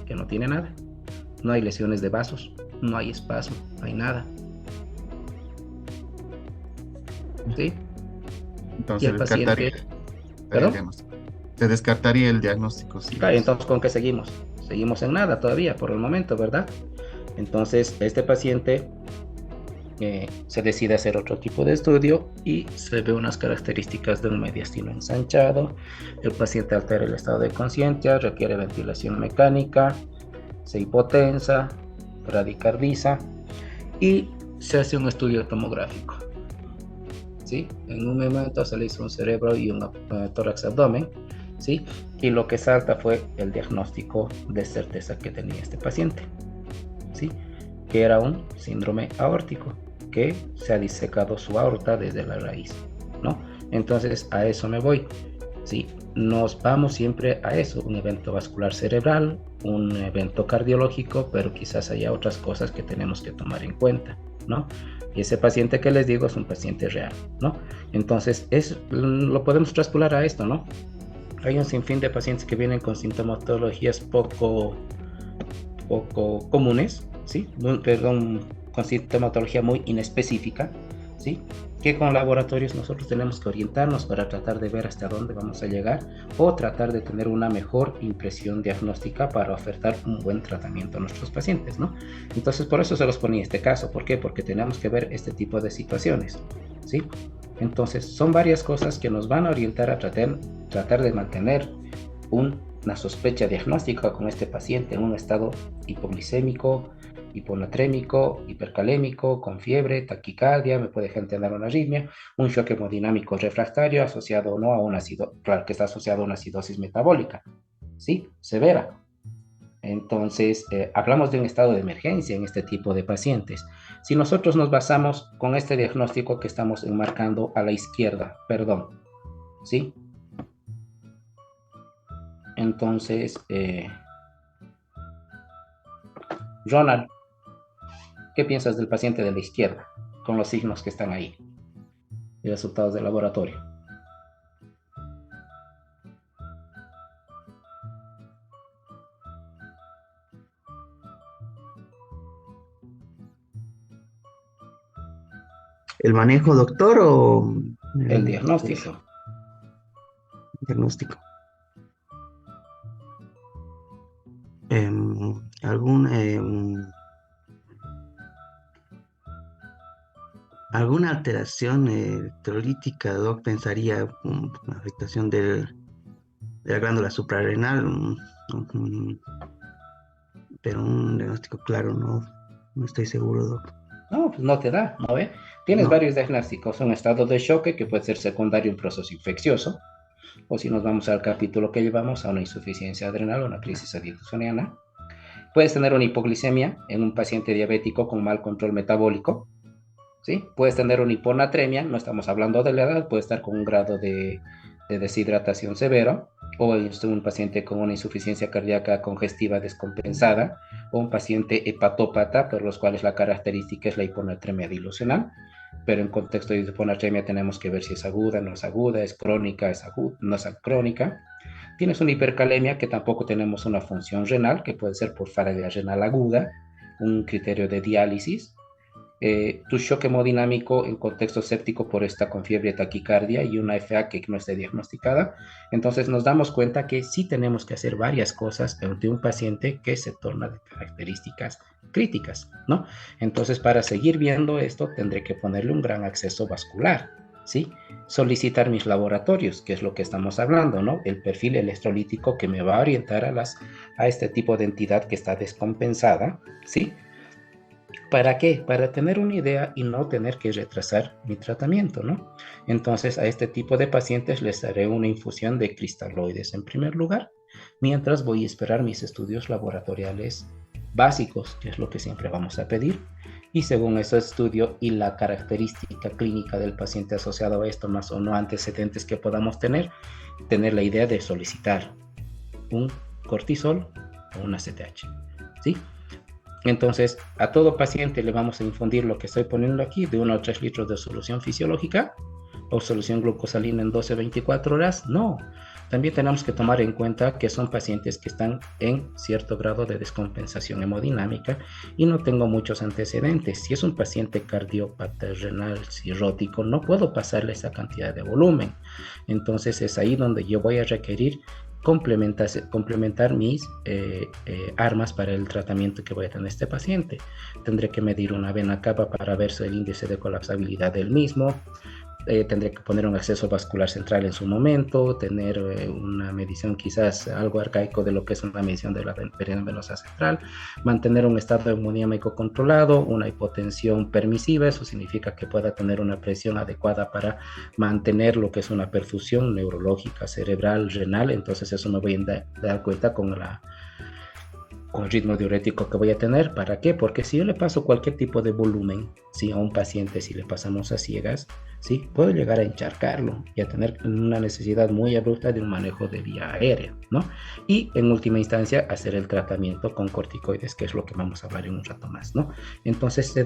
que no tiene nada. No hay lesiones de vasos, no hay espasmo, no hay nada. ¿Sí? Entonces el paciente... Se descartaría el diagnóstico. Sí, entonces, ¿con qué seguimos? Seguimos en nada todavía por el momento, ¿verdad? Entonces, este paciente se decide hacer otro tipo de estudio y se ve unas características de un mediastino ensanchado. El paciente altera el estado de conciencia, requiere ventilación mecánica, se hipotensa, bradicardiza y se hace un estudio tomográfico. ¿Sí? En un momento se le hizo un cerebro y un tórax abdomen, ¿sí? Y lo que salta fue el diagnóstico de certeza que tenía este paciente, ¿sí? Que era un síndrome aórtico, que se ha disecado su aorta desde la raíz, ¿no? Entonces a eso me voy, ¿sí? Nos vamos siempre a eso, un evento vascular cerebral, un evento cardiológico, pero quizás haya otras cosas que tenemos que tomar en cuenta, ¿no? Y ese paciente que les digo es un paciente real, ¿no? Entonces lo podemos traspolar a esto, ¿no? Hay un sinfín de pacientes que vienen con sintomatologías poco comunes, ¿sí? Perdón, con sintomatología muy inespecífica, ¿sí? Que con laboratorios nosotros tenemos que orientarnos para tratar de ver hasta dónde vamos a llegar o tratar de tener una mejor impresión diagnóstica para ofertar un buen tratamiento a nuestros pacientes, ¿no? Entonces, por eso se los ponía este caso. ¿Por qué? Porque tenemos que ver este tipo de situaciones, ¿sí? Entonces, son varias cosas que nos van a orientar a tratar de mantener una sospecha diagnóstica con este paciente en un estado hipoglicémico, hiponatrémico, hipercalémico, con fiebre, taquicardia, me puede generar una arritmia, un shock hemodinámico refractario asociado o no a una acidosis, claro que está asociado a una acidosis metabólica, ¿sí? Severa. Entonces, hablamos de un estado de emergencia en este tipo de pacientes. Si nosotros nos basamos con este diagnóstico que estamos enmarcando a la izquierda, perdón, ¿sí? Entonces, Ronald, ¿qué piensas del paciente de la izquierda con los signos que están ahí y resultados del laboratorio? ¿El manejo, doctor, o el diagnóstico? Diagnóstico. ¿Alguna alteración electrolítica, doc? Pensaría una afectación de la glándula suprarrenal, pero un diagnóstico claro no estoy seguro, doc. No, pues no te da, ¿no ve? Tienes varios diagnósticos, un estado de shock que puede ser secundario a un proceso infeccioso, o si nos vamos al capítulo que llevamos, a una insuficiencia adrenal o una crisis aditisoniana. Puedes tener una hipoglicemia en un paciente diabético con mal control metabólico, ¿sí? Puedes tener una hiponatremia, no estamos hablando de la edad, puede estar con un grado de deshidratación severo, o un paciente con una insuficiencia cardíaca congestiva descompensada, o un paciente hepatópata, por los cuales la característica es la hiponatremia dilucional, pero en contexto de hiponatremia tenemos que ver si es aguda, no es aguda, es crónica, es aguda, no es crónica. Tienes una hipercalemia que tampoco tenemos una función renal, que puede ser por falla renal aguda, un criterio de diálisis. Tu shock hemodinámico en contexto séptico por esta con fiebre, taquicardia y una FA que no esté diagnosticada. Entonces nos damos cuenta que sí tenemos que hacer varias cosas ante un paciente que se torna de características críticas, ¿no? Entonces, para seguir viendo esto, tendré que ponerle un gran acceso vascular, ¿sí? Solicitar mis laboratorios, que es lo que estamos hablando, ¿no? El perfil electrolítico que me va a orientar a este tipo de entidad que está descompensada, ¿sí? ¿Para qué? Para tener una idea y no tener que retrasar mi tratamiento, ¿no? Entonces, a este tipo de pacientes les daré una infusión de cristaloides en primer lugar, mientras voy a esperar mis estudios laboratoriales básicos, que es lo que siempre vamos a pedir. y según ese estudio y la característica clínica del paciente asociado a esto, más o no antecedentes que podamos tener la idea de solicitar un cortisol o una CTH, ¿sí? Entonces, a todo paciente le vamos a infundir lo que estoy poniendo aquí, de 1 a 3 litros de solución fisiológica o solución glucosalina en 12-24 horas. No, también tenemos que tomar en cuenta que son pacientes que están en cierto grado de descompensación hemodinámica y no tengo muchos antecedentes. Si es un paciente cardiópata, renal, cirrótico, no puedo pasarle esa cantidad de volumen. Entonces es ahí donde yo voy a requerir complementar mis armas para el tratamiento que voy a tener este paciente. Tendré que medir una vena cava para ver el índice de colapsabilidad del mismo. Tendré que poner un acceso vascular central en su momento, tener una medición quizás algo arcaico de lo que es una medición de la periodo venosa central, mantener un estado hemodinámico controlado, una hipotensión permisiva, eso significa que pueda tener una presión adecuada para mantener lo que es una perfusión neurológica, cerebral, renal. Entonces eso me voy a dar cuenta con el ritmo diurético que voy a tener. ¿Para qué? Porque si yo le paso cualquier tipo de volumen, ¿sí?, a un paciente, si le pasamos a ciegas, ¿sí?, puedo llegar a encharcarlo y a tener una necesidad muy abrupta de un manejo de vía aérea, ¿no? Y en última instancia hacer el tratamiento con corticoides, que es lo que vamos a hablar en un rato más, ¿no? Entonces se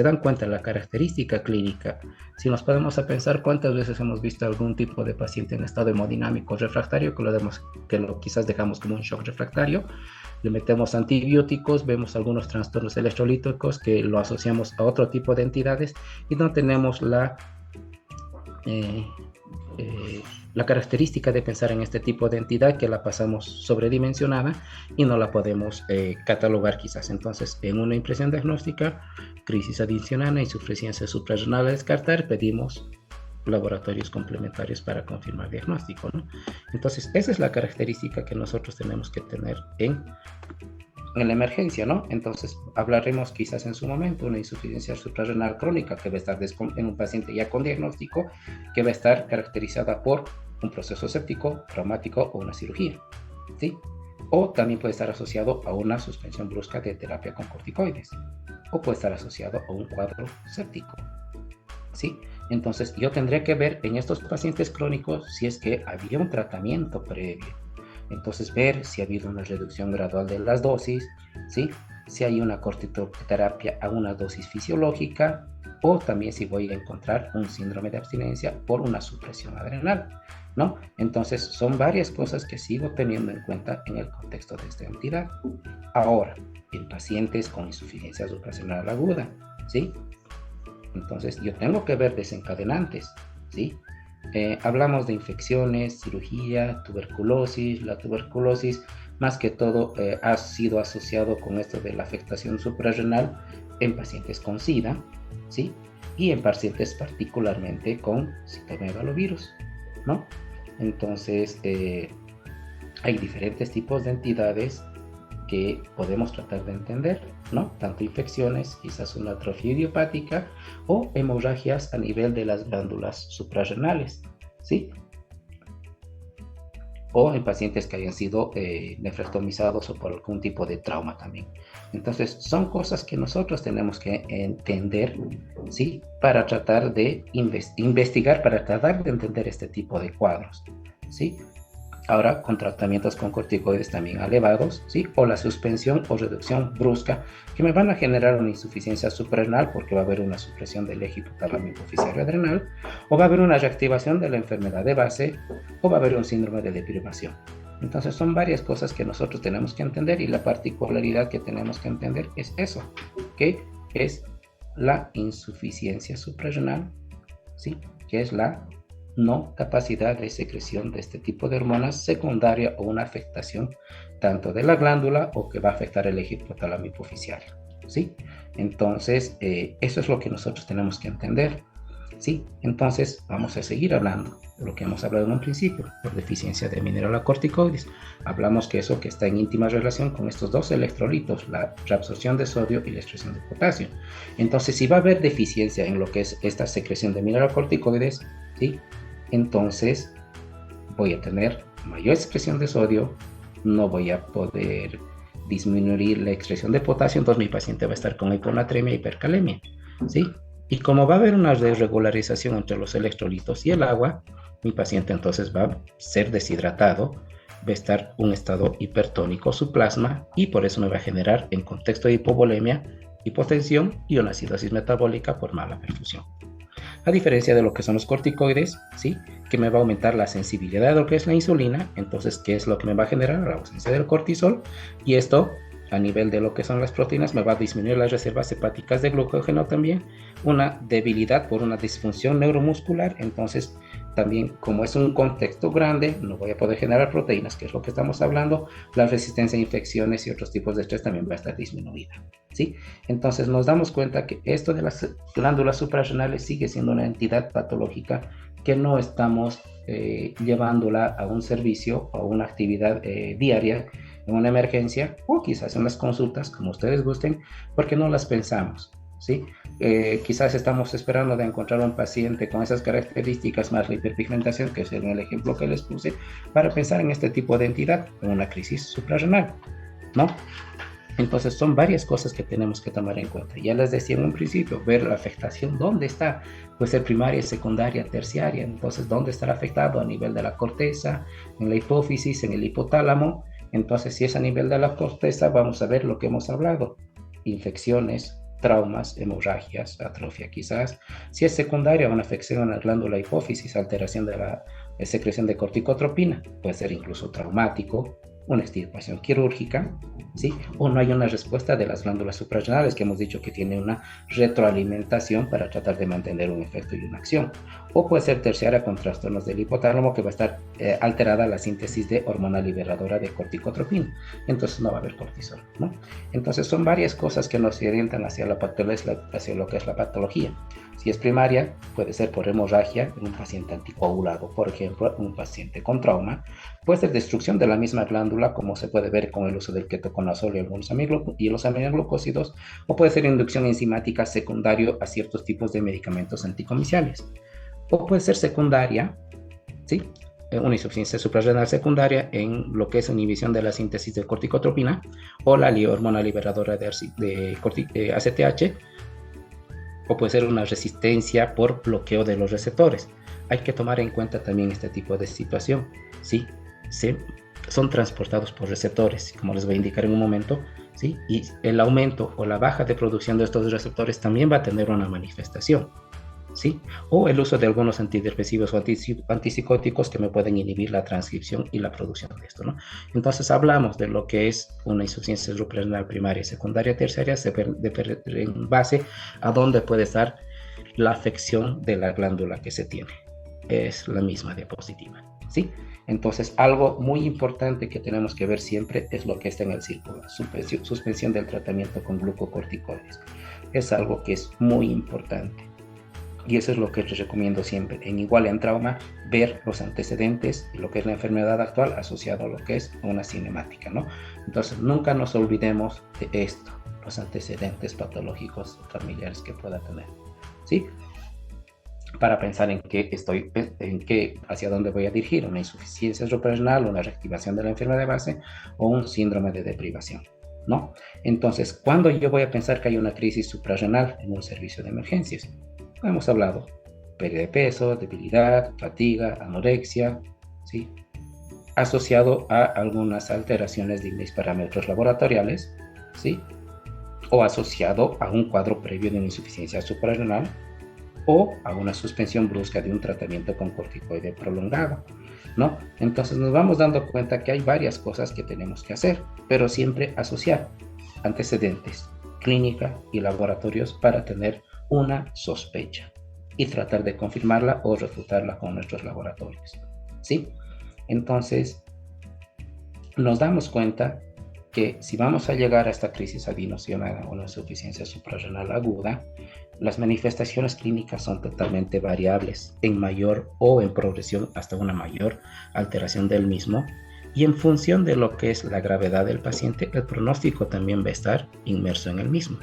dan cuenta la característica clínica. Si nos podemos a pensar cuántas veces hemos visto algún tipo de paciente en estado hemodinámico refractario, que lo quizás dejamos como un shock refractario, le metemos antibióticos, vemos algunos trastornos electrolíticos que lo asociamos a otro tipo de entidades y no tenemos la característica de pensar en este tipo de entidad, que la pasamos sobredimensionada y no la podemos catalogar quizás. Entonces, en una impresión diagnóstica, crisis adicional, insuficiencia suprarrenal a descartar, pedimos laboratorios complementarios para confirmar diagnóstico, ¿no? Entonces, esa es la característica que nosotros tenemos que tener en la emergencia, ¿no? Entonces, hablaremos quizás en su momento una insuficiencia suprarrenal crónica que va a estar en un paciente ya con diagnóstico, que va a estar caracterizada por un proceso séptico, traumático o una cirugía, ¿sí? O también puede estar asociado a una suspensión brusca de terapia con corticoides, o puede estar asociado a un cuadro séptico, ¿sí? Entonces, yo tendré que ver en estos pacientes crónicos si es que había un tratamiento previo. Entonces, ver si ha habido una reducción gradual de las dosis, ¿sí?, si hay una corticoterapia a una dosis fisiológica, o también si voy a encontrar un síndrome de abstinencia por una supresión adrenal, ¿no? Entonces, son varias cosas que sigo teniendo en cuenta en el contexto de esta entidad. Ahora, en pacientes con insuficiencia suprarrenal aguda, ¿sí?, entonces yo tengo que ver desencadenantes, ¿sí? Hablamos de infecciones, cirugía, tuberculosis. La tuberculosis más que todo ha sido asociado con esto de la afectación suprarrenal en pacientes con SIDA, ¿sí?, y en pacientes particularmente con citomegalovirus, ¿no? Entonces hay diferentes tipos de entidades que podemos tratar de entender, ¿no? Tanto infecciones, quizás una atrofia idiopática, o hemorragias a nivel de las glándulas suprarrenales, ¿sí? O en pacientes que hayan sido nefrectomizados o por algún tipo de trauma también. Entonces, son cosas que nosotros tenemos que entender, ¿sí?, para tratar de investigar, para tratar de entender este tipo de cuadros, ¿sí? Ahora, con tratamientos con corticoides también elevados, ¿sí?, o la suspensión o reducción brusca, que me van a generar una insuficiencia suprarrenal porque va a haber una supresión del eje hipotálamo hipofisario adrenal, o va a haber una reactivación de la enfermedad de base, o va a haber un síndrome de deprivación. Entonces, son varias cosas que nosotros tenemos que entender, y la particularidad que tenemos que entender es eso, que es la insuficiencia suprarrenal, ¿sí?, que es la no capacidad de secreción de este tipo de hormonas secundaria o una afectación tanto de la glándula o que va a afectar el eje hipotálamo hipofisario, ¿sí? Entonces, eso es lo que nosotros tenemos que entender, ¿sí? Entonces, vamos a seguir hablando de lo que hemos hablado en un principio, por deficiencia de mineralocorticoides. Hablamos que eso que está en íntima relación con estos dos electrolitos, la reabsorción de sodio y la excreción de potasio. Entonces, si va a haber deficiencia en lo que es esta secreción de mineralocorticoides, ¿sí?, entonces voy a tener mayor excreción de sodio, no voy a poder disminuir la excreción de potasio, entonces mi paciente va a estar con hiponatremia, hipercalemia, ¿sí? Y como va a haber una desregularización entre los electrolitos y el agua, mi paciente entonces va a ser deshidratado, va a estar en un estado hipertónico su plasma y por eso me va a generar en contexto de hipovolemia, hipotensión y una acidosis metabólica por mala perfusión. A diferencia de lo que son los corticoides, ¿sí? Que me va a aumentar la sensibilidad de lo que es la insulina, entonces, ¿qué es lo que me va a generar? La ausencia del cortisol, y esto, a nivel de lo que son las proteínas, me va a disminuir las reservas hepáticas de glucógeno también, una debilidad por una disfunción neuromuscular, entonces, también, como es un contexto grande, no voy a poder generar proteínas, que es lo que estamos hablando, la resistencia a infecciones y otros tipos de estrés también va a estar disminuida, ¿sí? Entonces nos damos cuenta que esto de las glándulas suprarrenales sigue siendo una entidad patológica que no estamos llevándola a un servicio o a una actividad diaria en una emergencia o quizás en las consultas, como ustedes gusten, porque no las pensamos, ¿sí? Quizás estamos esperando de encontrar un paciente con esas características más la hiperpigmentación, que es el ejemplo que les puse, para pensar en este tipo de entidad, en una crisis suprarrenal, ¿no? Entonces son varias cosas que tenemos que tomar en cuenta. Ya les decía en un principio, ver la afectación, ¿dónde está? Puede ser primaria, secundaria, terciaria. Entonces, ¿dónde estará afectado? A nivel de la corteza, en la hipófisis, en el hipotálamo. Entonces, si es a nivel de la corteza, vamos a ver lo que hemos hablado. Infecciones, traumas, hemorragias, atrofia quizás. Si es secundaria, una afección en la glándula hipófisis, alteración de la secreción de corticotropina, puede ser incluso traumático, una extirpación quirúrgica, ¿sí? O no hay una respuesta de las glándulas suprarrenales, que hemos dicho que tiene una retroalimentación para tratar de mantener un efecto y una acción. O puede ser terciaria con trastornos del hipotálamo, que va a estar alterada la síntesis de hormona liberadora de corticotropina. Entonces no va a haber cortisol, ¿no? Entonces son varias cosas que nos orientan hacia lo que es la patología. Si es primaria, puede ser por hemorragia en un paciente anticoagulado, por ejemplo, un paciente con trauma. Puede ser destrucción de la misma glándula, como se puede ver con el uso del ketoconazol y los aminoglucósidos, o puede ser inducción enzimática secundario a ciertos tipos de medicamentos anticomiciales. O puede ser secundaria, ¿sí? Una insuficiencia suprarrenal secundaria en lo que es inhibición de la síntesis de corticotropina o la hormona liberadora de ACTH, o puede ser una resistencia por bloqueo de los receptores. Hay que tomar en cuenta también este tipo de situación, ¿sí? Son transportados por receptores, como les voy a indicar en un momento, ¿sí? Y el aumento o la baja de producción de estos receptores también va a tener una manifestación, ¿sí? O el uso de algunos antidepresivos o antipsicóticos que me pueden inhibir la transcripción y la producción de esto, ¿no? Entonces hablamos de lo que es una insuficiencia suprarrenal primaria, secundaria, terciaria, en base a dónde puede estar la afección de la glándula que se tiene. Es la misma diapositiva, ¿sí? Entonces, algo muy importante que tenemos que ver siempre es lo que está en el círculo, suspensión del tratamiento con glucocorticoides. Es algo que es muy importante. Y eso es lo que les recomiendo siempre. Igual en trauma, ver los antecedentes y lo que es la enfermedad actual asociado a lo que es una cinemática, ¿no? Entonces, nunca nos olvidemos de esto, los antecedentes patológicos familiares que pueda tener, ¿sí? Para pensar hacia dónde voy a dirigir, una insuficiencia suprarrenal, una reactivación de la enfermedad de base o un síndrome de deprivación, ¿no? Entonces, ¿cuándo yo voy a pensar que hay una crisis suprarrenal en un servicio de emergencias? Hemos hablado, pérdida de peso, debilidad, fatiga, anorexia, ¿sí? Asociado a algunas alteraciones de mis parámetros laboratoriales, ¿sí? O asociado a un cuadro previo de una insuficiencia suprarrenal o a una suspensión brusca de un tratamiento con corticoide prolongado, ¿no? Entonces nos vamos dando cuenta que hay varias cosas que tenemos que hacer, pero siempre asociar antecedentes, clínica y laboratorios para tener una sospecha y tratar de confirmarla o refutarla con nuestros laboratorios, ¿sí? Entonces, nos damos cuenta que si vamos a llegar a esta crisis adenosional o una insuficiencia suprarrenal aguda, las manifestaciones clínicas son totalmente variables, en mayor o en progresión hasta una mayor alteración del mismo, y en función de lo que es la gravedad del paciente, el pronóstico también va a estar inmerso en el mismo,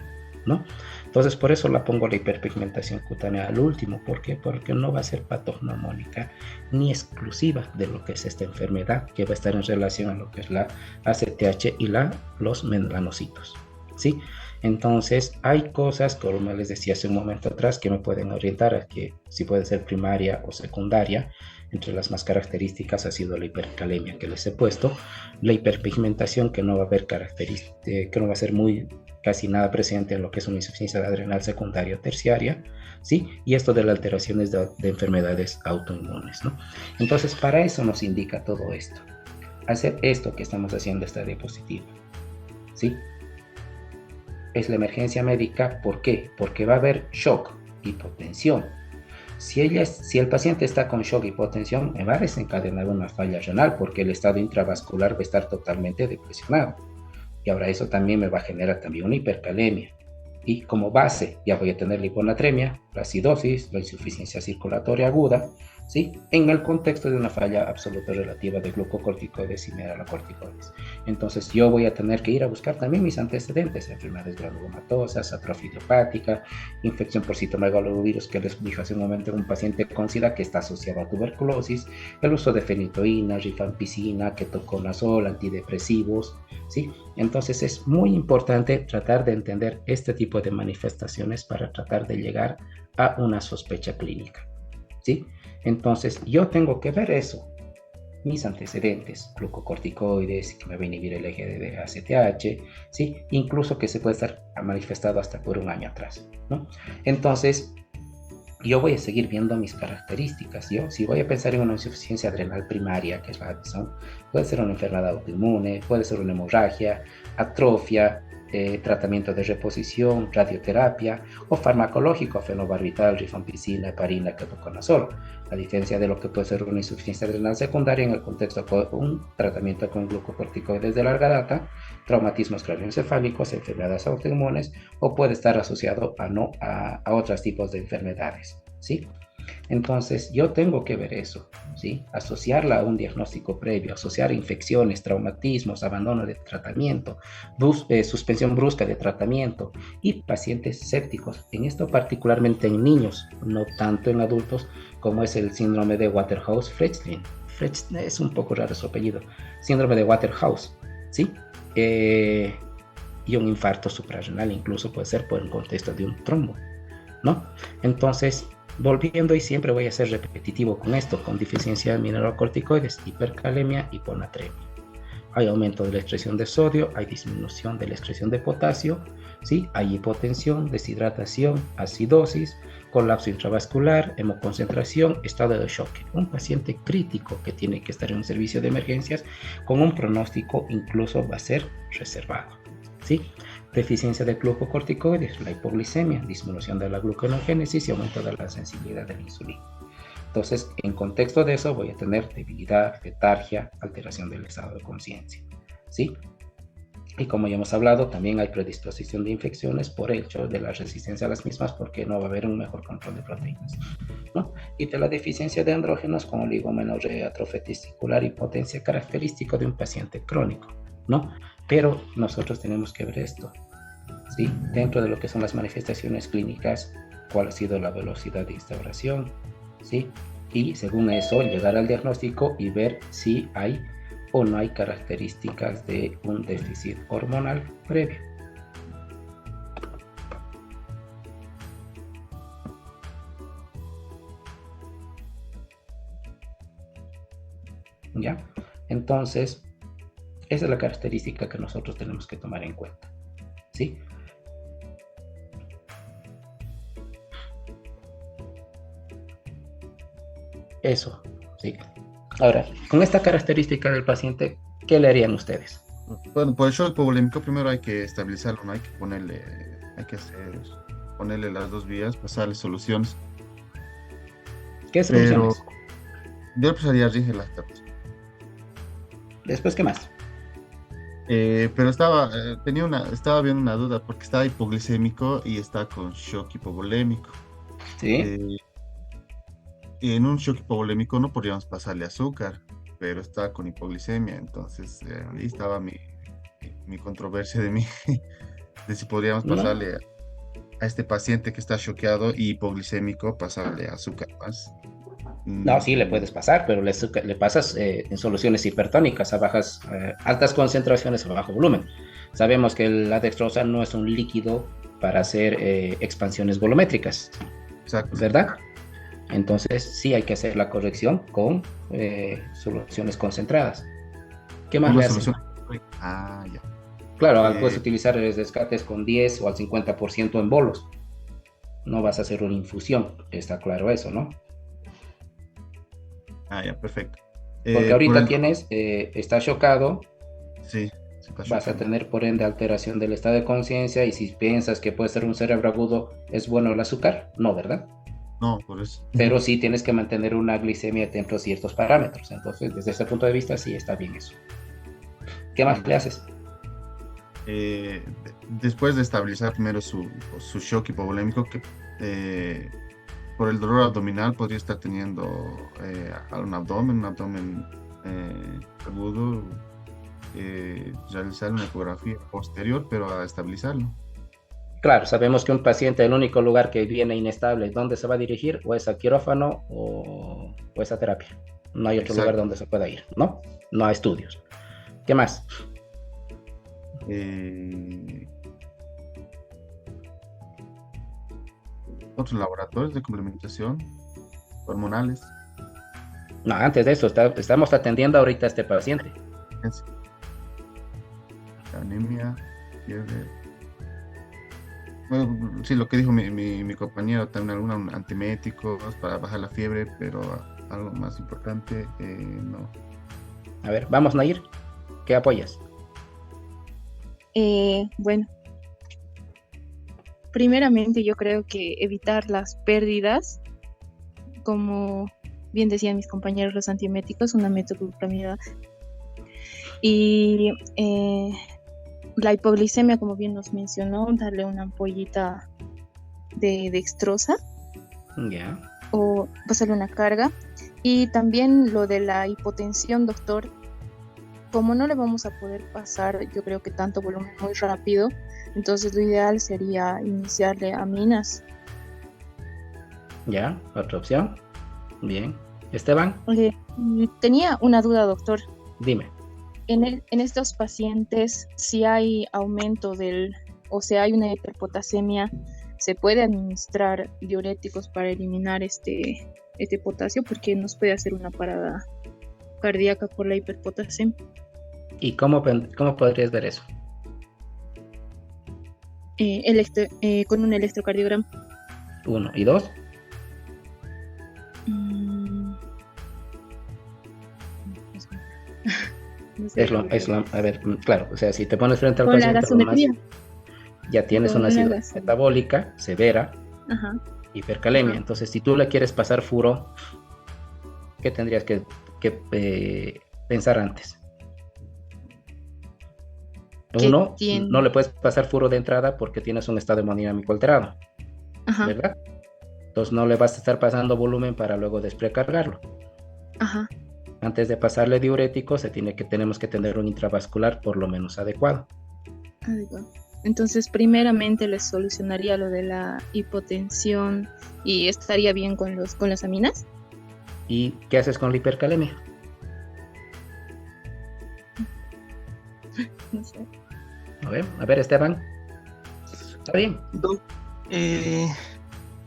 ¿no? Entonces, por eso la pongo la hiperpigmentación cutánea al último. ¿Por qué? Porque no va a ser patognomónica ni exclusiva de lo que es esta enfermedad, que va a estar en relación a lo que es la ACTH y los melanocitos, ¿sí? Entonces, hay cosas, como les decía hace un momento atrás, que me pueden orientar a que si puede ser primaria o secundaria. Entre las más características ha sido la hipercalemia que les he puesto, la hiperpigmentación, que no va a haber que no va a ser casi nada presente en lo que es una insuficiencia adrenal secundaria o terciaria, ¿sí? Y esto de las alteraciones de enfermedades autoinmunes, ¿no? Entonces, para eso nos indica todo esto. Hacer esto que estamos haciendo, esta diapositiva, ¿sí? Es la emergencia médica. ¿Por qué? Porque va a haber shock, hipotensión. Si el paciente está con shock y hipotensión, me va a desencadenar una falla renal porque el estado intravascular va a estar totalmente depresionado. Y ahora eso también me va a generar también una hipercalemia. Y como base ya voy a tener la hiponatremia, la acidosis, la insuficiencia circulatoria aguda, ¿sí? En el contexto de una falla absoluta relativa de glucocorticoides y mineralocorticoides. Entonces yo voy a tener que ir a buscar también mis antecedentes: enfermedades granulomatosas, atrofia idiopática, infección por citomegalovirus, que les dije hace un momento, un paciente con SIDA que está asociado a tuberculosis, el uso de fenitoína, rifampicina, ketoconazol, antidepresivos, ¿sí? Entonces es muy importante tratar de entender este tipo de manifestaciones para tratar de llegar a una sospecha clínica, ¿sí? Entonces yo tengo que ver eso, mis antecedentes, glucocorticoides, que me va a inhibir el eje de ACTH, ¿sí? Incluso que se puede estar manifestado hasta por un año atrás, ¿no? Entonces yo voy a seguir viendo mis características. Si voy a pensar en una insuficiencia adrenal primaria, que es la Addison, puede ser una enfermedad autoinmune, puede ser una hemorragia, atrofia, tratamiento de reposición, radioterapia o farmacológico, fenobarbital, rifampicina, heparina, ketoconazol. A diferencia de lo que puede ser una insuficiencia adrenal secundaria en el contexto de un tratamiento con glucocorticoides de larga data, traumatismos craneoencefálicos, enfermedades autoinmunes, o puede estar asociado a otros tipos de enfermedades, ¿sí? Entonces yo tengo que ver eso, ¿sí? Asociarla a un diagnóstico previo, asociar infecciones, traumatismos, abandono de tratamiento, suspensión brusca de tratamiento y pacientes sépticos, en esto particularmente en niños, no tanto en adultos, como es el síndrome de Waterhouse-Fridolin. Es un poco raro su apellido, síndrome de Waterhouse, ¿sí? Y un infarto suprarrenal incluso puede ser por el contexto de un trombo, ¿no? Entonces, volviendo, y siempre voy a ser repetitivo con esto, con deficiencia de mineralocorticoides, hipercalemia, hiponatremia. Hay aumento de la excreción de sodio, hay disminución de la excreción de potasio, ¿sí? Hay hipotensión, deshidratación, acidosis, colapso intravascular, hemoconcentración, estado de shock. Un paciente crítico que tiene que estar en un servicio de emergencias con un pronóstico incluso va a ser reservado, ¿sí? Deficiencia de glucocorticoides, la hipoglicemia, disminución de la gluconeogénesis y aumento de la sensibilidad de la insulina. Entonces, en contexto de eso, voy a tener debilidad, letargia, alteración del estado de conciencia, ¿sí? Y como ya hemos hablado, también hay predisposición de infecciones por el hecho de la resistencia a las mismas, porque no va a haber un mejor control de proteínas, ¿no? Y de la deficiencia de andrógenos como oligomenorrea, atrofia testicular y potencia, característico de un paciente crónico, ¿no? Pero nosotros tenemos que ver esto, ¿sí? Dentro de lo que son las manifestaciones clínicas, cuál ha sido la velocidad de instauración, ¿sí? Y según eso, llegar al diagnóstico y ver si hay o no hay características de un déficit hormonal previo. ¿Ya? Entonces, esa es la característica que nosotros tenemos que tomar en cuenta, ¿sí? Eso, sí. Ahora, con esta característica del paciente, ¿qué le harían ustedes? Bueno, por el shock hipovolémico primero hay que estabilizarlo, ¿no? Hay que ponerle las dos vías, pasarle soluciones. ¿Qué soluciones? Yo empezaría Rigelactato. Después, ¿qué más? Pero estaba viendo una duda porque está hipoglicémico y está con shock hipovolémico. Sí. Y en un shock hipovolémico no podríamos pasarle azúcar, pero está con hipoglicemia, entonces ahí estaba mi controversia de si podríamos pasarle a este paciente que está choqueado y hipoglicémico pasarle azúcar más. No, sí, le puedes pasar, pero le pasas en soluciones hipertónicas a bajas, altas concentraciones a bajo volumen. Sabemos que la dextrosa no es un líquido para hacer expansiones volumétricas, Exacto. ¿verdad? Entonces sí hay que hacer la corrección con soluciones concentradas. ¿Qué más Una le hacen? solución. Ah, ya. Claro, puedes utilizar rescates con 10 o al 50% en bolos. No vas a hacer una infusión, está claro eso, ¿no? Ah, ya, perfecto. Porque ahorita está chocado, Sí, sí, está vas a chocado. tener por ende alteración del estado de conciencia y si piensas que puede ser un cerebro agudo, ¿es bueno el azúcar? No, ¿verdad? No, por eso. Pero sí tienes que mantener una glicemia dentro de ciertos parámetros. Entonces, desde ese punto de vista, sí está bien eso. ¿Qué más le haces? Después de estabilizar primero su shock hipovolémico, que por el dolor abdominal podría estar teniendo un abdomen agudo, realizar una ecografía posterior, pero a estabilizarlo. Claro, sabemos que un paciente, el único lugar que viene inestable, ¿dónde se va a dirigir? O es a quirófano o es a terapia. No hay otro Exacto. lugar donde se pueda ir, ¿no? No hay estudios. ¿Qué más? Otros laboratorios de complementación hormonales. No, antes de eso, estamos atendiendo ahorita a este paciente. Anemia, fiebre. Bueno, sí, lo que dijo mi compañero, también algunos antieméticos para bajar la fiebre, pero algo más importante, no. A ver, vamos, Nair. ¿Qué apoyas? Bueno, primeramente yo creo que evitar las pérdidas, como bien decían mis compañeros, los antieméticos, una metoclopramida y la hipoglicemia, como bien nos mencionó, darle una ampollita de dextrosa Ya. o pasarle una carga. Y también lo de la hipotensión, doctor, como no le vamos a poder pasar, yo creo que tanto volumen muy rápido, entonces lo ideal sería iniciarle aminas. Ya, otra opción. Bien. Esteban, Tenía una duda, doctor. dime. En estos pacientes, si hay aumento o sea, hay una hiperpotasemia, ¿se puede administrar diuréticos para eliminar este potasio? Porque nos puede hacer una parada cardíaca por la hiperpotasemia. ¿Y cómo podrías ver eso? Con un electrocardiograma. 1 y 2. No sé. A ver, claro, o sea, si te pones frente al Con la paciente, gasometría. ya tienes Con una la cirrosis gasometría. metabólica severa, Ajá. hipercalemia. Ajá. Entonces, si tú le quieres pasar furo, ¿qué tendrías que pensar antes? Uno, no le puedes pasar furo de entrada porque tienes un estado hemodinámico alterado, Ajá. ¿verdad? Entonces no le vas a estar pasando volumen para luego desprecargarlo. Ajá. Antes de pasarle diurético, tenemos que tener un intravascular por lo menos adecuado. Entonces, primeramente les solucionaría lo de la hipotensión y estaría bien con las aminas. ¿Y qué haces con la hipercalemia? No sé. A ver, Esteban. ¿Está bien?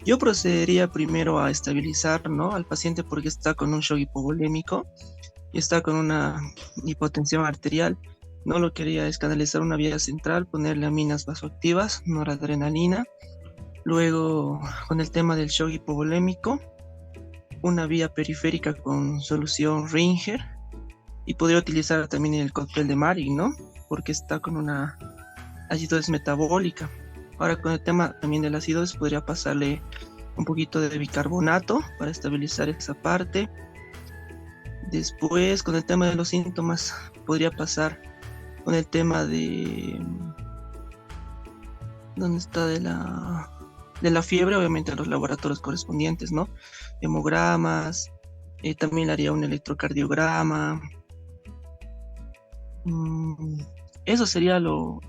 Yo procedería primero a estabilizar, ¿no?, al paciente porque está con un shock hipovolémico y está con una hipotensión arterial. No lo quería es canalizar una vía central, ponerle aminas vasoactivas, noradrenalina. Luego, con el tema del shock hipovolémico, una vía periférica con solución Ringer. Y podría utilizar también el cóctel de Marig, ¿no?, porque está con una acidosis metabólica. Ahora, con el tema también de la acidosis, podría pasarle un poquito de bicarbonato para estabilizar esa parte. Después, con el tema de los síntomas, podría pasar con el tema de... ¿Dónde está? De la fiebre, obviamente los laboratorios correspondientes, ¿no? Hemogramas, también le haría un electrocardiograma. Eso sería lo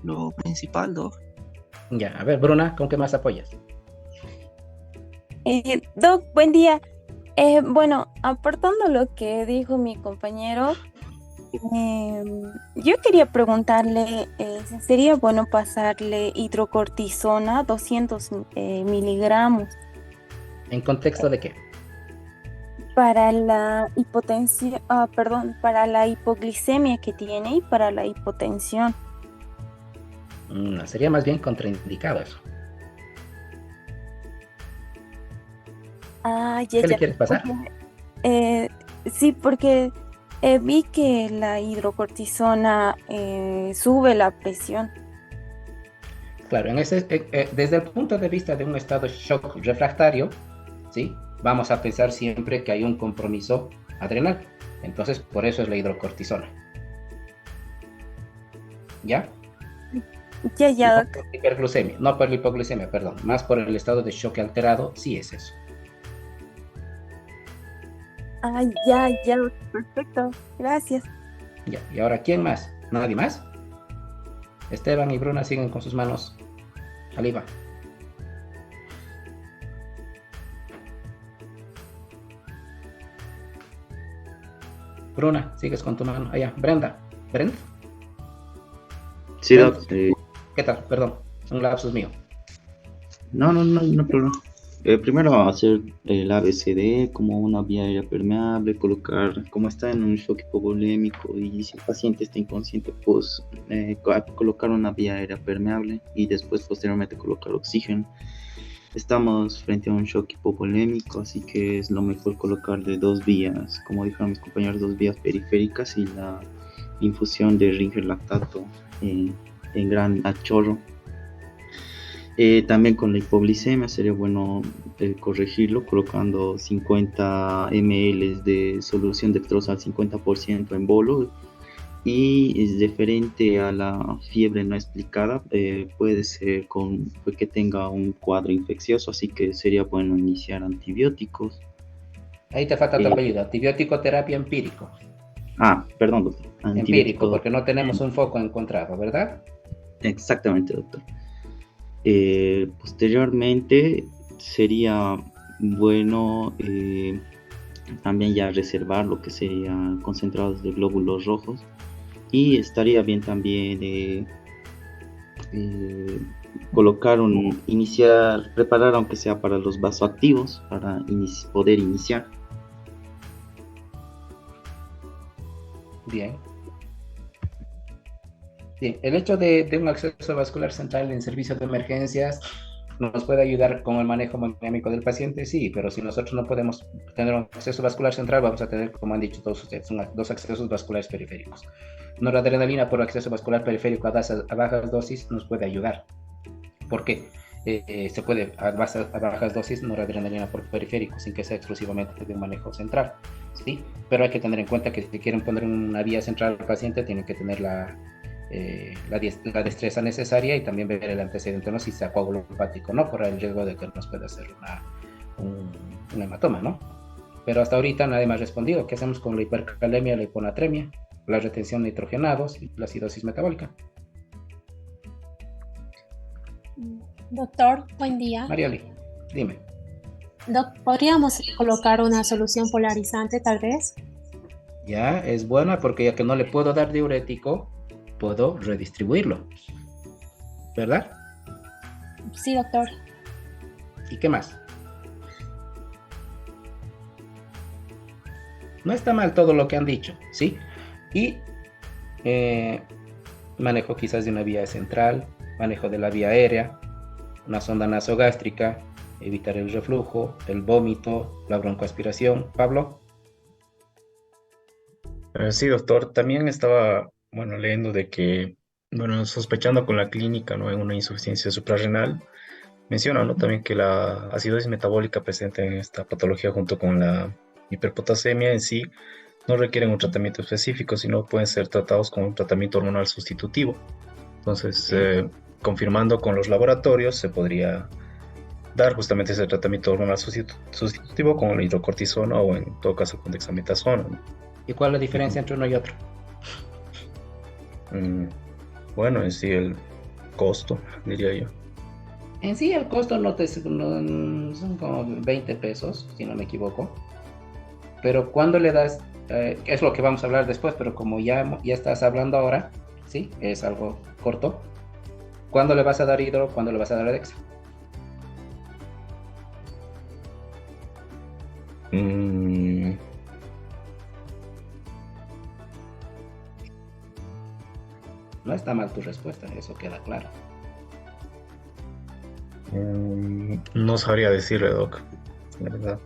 principal, ¿no? Ya, a ver, Bruna, ¿con qué más apoyas? Doc, buen día. Bueno, aportando lo que dijo mi compañero, yo quería preguntarle si sería bueno pasarle hidrocortisona 200 miligramos ¿En contexto de qué? para la hipotensión, perdón, para la hipoglicemia que tiene y para la hipotensión. Sería más bien contraindicado eso. Ya, ¿Qué le ya. quieres pasar? Sí, porque vi que la hidrocortisona sube la presión. Claro, desde el punto de vista de un estado shock refractario, ¿sí? Vamos a pensar siempre que hay un compromiso adrenal. Entonces, por eso es la hidrocortisona. ¿Ya? Ya. No por la hiperglucemia, no por la hipoglucemia, perdón. Más por el estado de shock alterado, sí es eso. Ya, perfecto, gracias. Ya, y ahora, ¿quién más? ¿Nadie más? Esteban y Bruna siguen con sus manos arriba. Bruna, sigues con tu mano. Allá, Brenda. ¿Brenda? Sí, Brenda. Doc. ¿Qué tal? Perdón, un lapsus mío. No problema. Primero hacer el ABCD como una vía aérea permeable, colocar, como está en un shock hipovolémico y si el paciente está inconsciente, pues colocar una vía aérea permeable y después posteriormente colocar oxígeno. Estamos frente a un shock hipovolémico, así que es lo mejor colocar de 2 vías, como dijeron mis compañeros, 2 vías periféricas y la infusión de Ringer lactato en gran a chorro. También con la hipoglicemia sería bueno corregirlo colocando 50 ml de solución dextrosa al 50% en bolo, y es diferente a la fiebre no explicada, puede ser que tenga un cuadro infeccioso, así que sería bueno iniciar antibióticos. Ahí te falta tu apellido, antibiótico terapia empírico. Perdón, doctor. Empírico, porque no tenemos un foco encontrado, ¿verdad? Exactamente, doctor. Posteriormente sería bueno también ya reservar lo que serían concentrados de glóbulos rojos, y estaría bien también preparar aunque sea para los vasoactivos para poder iniciar. Bien. Bien, el hecho de un acceso vascular central en servicios de emergencias nos puede ayudar con el manejo hemodinámico del paciente, sí, pero si nosotros no podemos tener un acceso vascular central, vamos a tener, como han dicho todos ustedes, dos accesos vasculares periféricos. Noradrenalina por acceso vascular periférico a bajas dosis nos puede ayudar. ¿Por qué? Se puede a bajas dosis noradrenalina por periférico sin que sea exclusivamente de un manejo central, ¿sí? Pero hay que tener en cuenta que si quieren poner una vía central al paciente, tienen que tener la destreza necesaria y también ver el antecedente, no si sea coágulo hepático, no por el riesgo de que nos pueda hacer un hematoma, ¿no? Pero hasta ahorita nadie me ha respondido. ¿Qué hacemos con la hipercalemia, la hiponatremia, la retención de nitrogenados y la acidosis metabólica? Doctor, buen día. Mariali, dime. Doc, ¿podríamos colocar una solución polarizante tal vez? Ya, es buena porque ya que no le puedo dar diurético, puedo redistribuirlo, ¿verdad? Sí, doctor. ¿Y qué más? No está mal todo lo que han dicho, ¿sí? Y manejo quizás de una vía central, manejo de la vía aérea, una sonda nasogástrica, evitar el reflujo, el vómito, la broncoaspiración. Pablo. Sí, doctor. También estaba, leyendo de que, sospechando con la clínica, ¿no? En una insuficiencia suprarrenal, menciona, ¿no? También que la acidosis metabólica presente en esta patología junto con la hiperpotasemia en sí no requieren un tratamiento específico, sino pueden ser tratados con un tratamiento hormonal sustitutivo. Entonces, confirmando con los laboratorios, se podría dar justamente ese tratamiento hormonal sustitutivo con la hidrocortisona o en todo caso con dexametasona, ¿no? ¿Y cuál es la diferencia entre uno y otro? Bueno, en sí el costo, diría yo. En sí el costo son como 20 pesos, si no me equivoco. Pero cuando le das, es lo que vamos a hablar después, pero como ya estás hablando ahora, ¿sí? Es algo corto. ¿Cuándo le vas a dar hidro? ¿Cuándo le vas a dar Dexa? No está mal tu respuesta, eso queda claro. No sabría decirle, Doc, la verdad.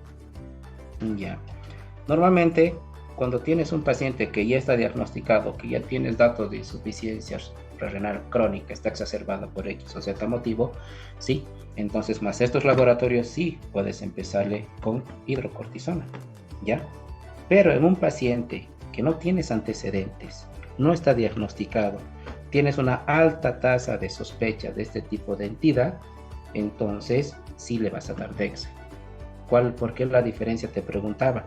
Ya. Normalmente, cuando tienes un paciente que ya está diagnosticado, que ya tienes datos de insuficiencia renal crónica, está exacerbada por X o Z motivo, sí, entonces más estos laboratorios sí puedes empezarle con hidrocortisona, ¿ya? Pero en un paciente que no tienes antecedentes, no está diagnosticado, tienes una alta tasa de sospecha de este tipo de entidad, entonces sí le vas a dar Dexa. ¿Por qué la diferencia? Te preguntaba.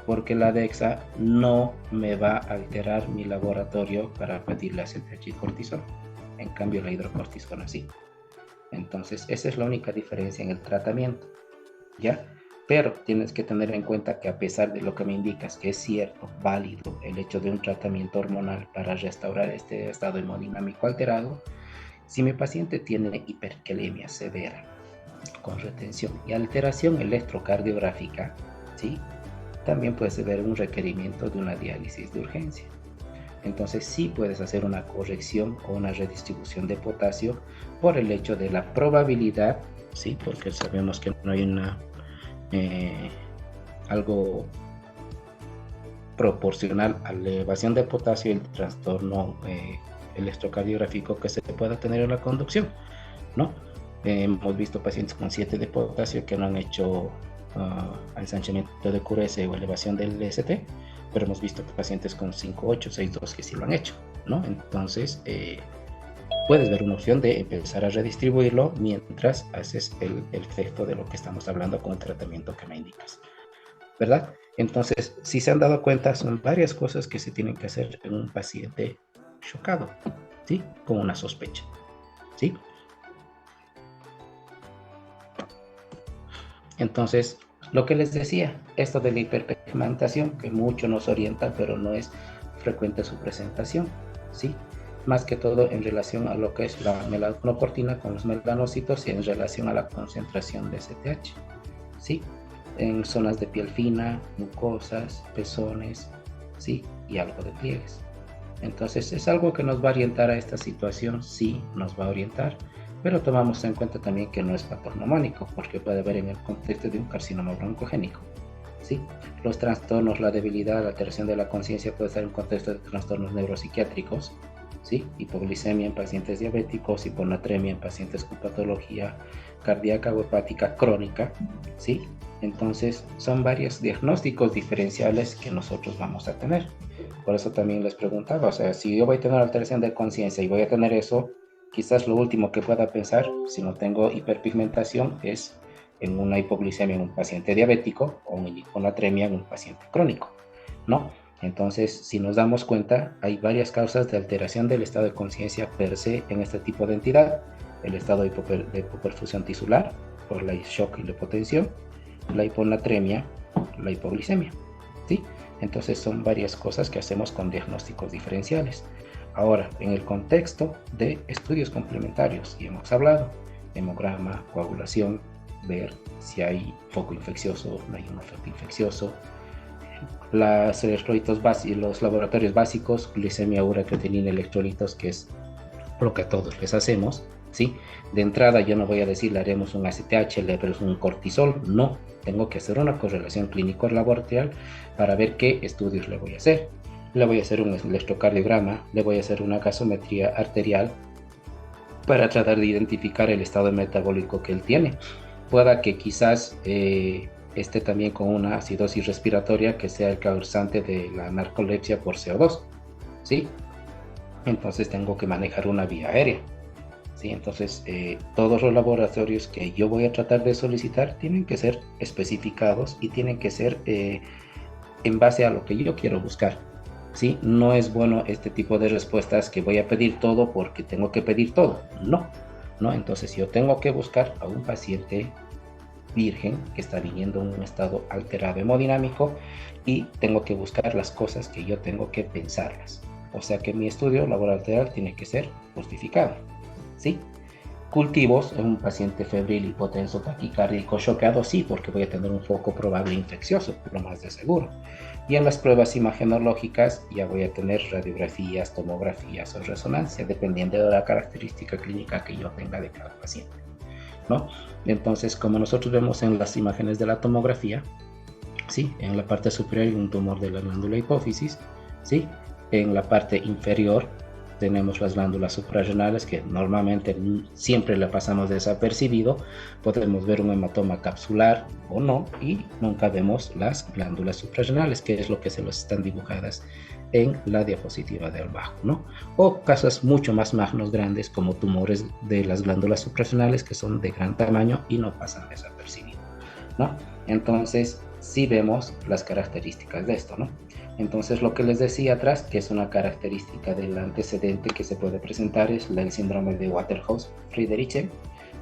Porque la Dexa no me va a alterar mi laboratorio para pedirle ACTH y cortisona. En cambio, la hidrocortisona sí. Entonces, esa es la única diferencia en el tratamiento, ¿ya? Pero tienes que tener en cuenta que a pesar de lo que me indicas, que es cierto, válido, el hecho de un tratamiento hormonal para restaurar este estado hemodinámico alterado, si mi paciente tiene hipercalemia severa, con retención y alteración electrocardiográfica, ¿sí? También puedes ver un requerimiento de una diálisis de urgencia. Entonces sí puedes hacer una corrección o una redistribución de potasio por el hecho de la probabilidad, sí, porque sabemos que no hay algo proporcional a la elevación de potasio y el trastorno electrocardiográfico que se pueda tener en la conducción, ¿no? Hemos visto pacientes con 7 de potasio que no han hecho ensanchamiento de QRS o elevación del ST, pero hemos visto pacientes con 5, 8, 6, 2 que sí lo han hecho, ¿no? Entonces puedes ver una opción de empezar a redistribuirlo mientras haces el efecto de lo que estamos hablando con el tratamiento que me indicas, ¿verdad? Entonces, si se han dado cuenta, son varias cosas que se tienen que hacer en un paciente chocado, ¿sí? Con una sospecha, ¿sí? Entonces, lo que les decía, esto de la hiperpigmentación, que mucho nos orienta, pero no es frecuente su presentación, ¿sí? Más que todo en relación a lo que es la melanocortina con los melanocitos y en relación a la concentración de STH, ¿sí? En zonas de piel fina, mucosas, pezones, ¿sí? Y algo de pliegues. Entonces, es algo que nos va a orientar a esta situación, sí, nos va a orientar, pero tomamos en cuenta también que no es patognomónico, porque puede haber en el contexto de un carcinoma broncogénico, ¿sí? Los trastornos, la debilidad, la alteración de la conciencia puede estar en contexto de trastornos neuropsiquiátricos, ¿sí? Hipoglicemia en pacientes diabéticos, hiponatremia en pacientes con patología cardíaca o hepática crónica, ¿sí? Entonces, son varios diagnósticos diferenciales que nosotros vamos a tener. Por eso también les preguntaba, o sea, si yo voy a tener alteración de conciencia y voy a tener eso, quizás lo último que pueda pensar, si no tengo hiperpigmentación, es en una hipoglicemia en un paciente diabético o una hiponatremia en un paciente crónico, ¿no? Entonces, si nos damos cuenta, hay varias causas de alteración del estado de conciencia per se en este tipo de entidad. El estado de hipoperfusión tisular, por la shock y la hipotensión, la hiponatremia, la hipoglicemia, ¿sí? Entonces, son varias cosas que hacemos con diagnósticos diferenciales. Ahora, en el contexto de estudios complementarios, y hemos hablado, hemograma, coagulación, ver si hay foco infeccioso, no hay un efecto infeccioso, los electrolitos básicos, los laboratorios básicos, glicemia, urea, creatinina, electrolitos, que es lo que a todos les hacemos, ¿sí? De entrada yo no voy a decir, le haremos un ACTH, le haremos un cortisol, no, tengo que hacer una correlación clínico-laboratorial para ver qué estudios le voy a hacer. Le voy a hacer un electrocardiograma, le voy a hacer una gasometría arterial para tratar de identificar el estado metabólico que él tiene. Pueda que quizás esté también con una acidosis respiratoria que sea el causante de la narcolepsia por CO2, ¿sí? Entonces tengo que manejar una vía aérea, ¿sí? Entonces todos los laboratorios que yo voy a tratar de solicitar tienen que ser especificados y tienen que ser en base a lo que yo quiero buscar, ¿sí? No es bueno este tipo de respuestas que voy a pedir todo porque tengo que pedir todo, no. ¿no? Entonces yo tengo que buscar a un paciente virgen que está viniendo en un estado alterado hemodinámico y tengo que buscar las cosas que yo tengo que pensarlas. O sea que mi estudio laboratorial tiene que ser justificado, ¿sí? Cultivos en un paciente febril, hipotenso, taquicárdico, choqueado, sí, porque voy a tener un foco probable infeccioso, lo más de seguro. Y en las pruebas imagenológicas ya voy a tener radiografías, tomografías o resonancia, dependiendo de la característica clínica que yo tenga de cada paciente, ¿no? Entonces, como nosotros vemos en las imágenes de la tomografía, ¿sí? En la parte superior hay un tumor de la glándula hipófisis, ¿sí? En la parte inferior tenemos las glándulas suprarrenales que normalmente siempre le pasamos desapercibido. Podemos ver un hematoma capsular o no y nunca vemos las glándulas suprarrenales, que es lo que se los están dibujadas en la diapositiva de abajo, ¿no? O casos mucho más magnos, grandes, como tumores de las glándulas suprarrenales que son de gran tamaño y no pasan desapercibido, ¿no? Entonces, sí vemos las características de esto, ¿no? Entonces, lo que les decía atrás, que es una característica del antecedente que se puede presentar, es el síndrome de Waterhouse-Friderichsen,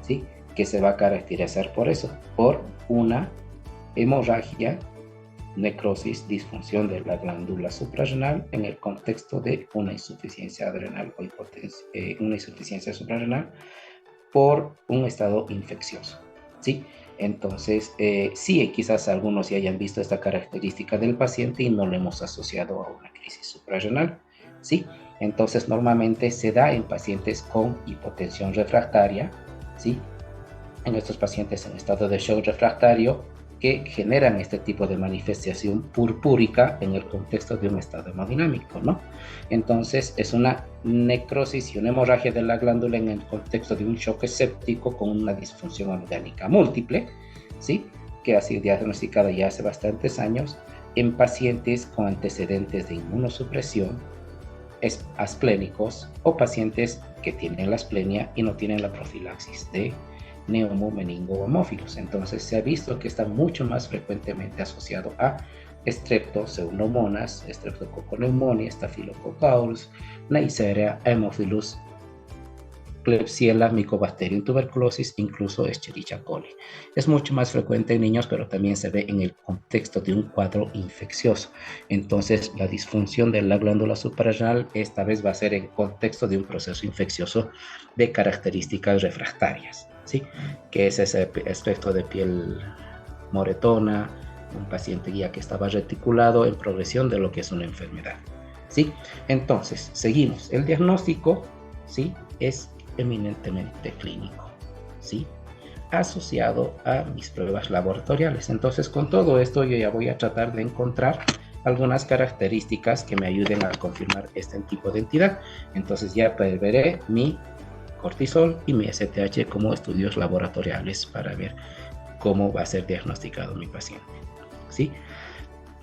¿sí? Que se va a caracterizar por eso, por una hemorragia, necrosis, disfunción de la glándula suprarrenal en el contexto de una insuficiencia adrenal o una insuficiencia suprarrenal por un estado infeccioso, ¿sí? Entonces, sí, quizás algunos ya hayan visto esta característica del paciente y no lo hemos asociado a una crisis suprarrenal, ¿sí? Entonces, normalmente se da en pacientes con hipotensión refractaria, ¿sí? En estos pacientes en estado de shock refractario que generan este tipo de manifestación purpúrica en el contexto de un estado hemodinámico, ¿no? Entonces, es una necrosis y una hemorragia de la glándula en el contexto de un shock séptico con una disfunción orgánica múltiple, ¿sí? Que ha sido diagnosticada ya hace bastantes años en pacientes con antecedentes de inmunosupresión, asplénicos o pacientes que tienen la asplenia y no tienen la profilaxis de neumo, meningo o hemófilos. Entonces se ha visto que está mucho más frecuentemente asociado a Streptococcus, Streptococcus pneumoniae, Staphylococcus aureus, Neisseria, Haemophilus, Klebsiella, Mycobacterium tuberculosis, incluso Escherichia coli. Es mucho más frecuente en niños, pero también se ve en el contexto de un cuadro infeccioso. Entonces, la disfunción de la glándula suprarrenal esta vez va a ser en contexto de un proceso infeccioso de características refractarias, ¿sí? Que es ese aspecto de piel moretona, un paciente ya que estaba reticulado en progresión de lo que es una enfermedad, ¿sí? Entonces, seguimos. El diagnóstico, ¿sí? Es eminentemente clínico, ¿sí? Asociado a mis pruebas laboratoriales. Entonces, con todo esto yo ya voy a tratar de encontrar algunas características que me ayuden a confirmar este tipo de entidad. Entonces ya veré mi cortisol y mi STH como estudios laboratoriales para ver cómo va a ser diagnosticado mi paciente, ¿sí?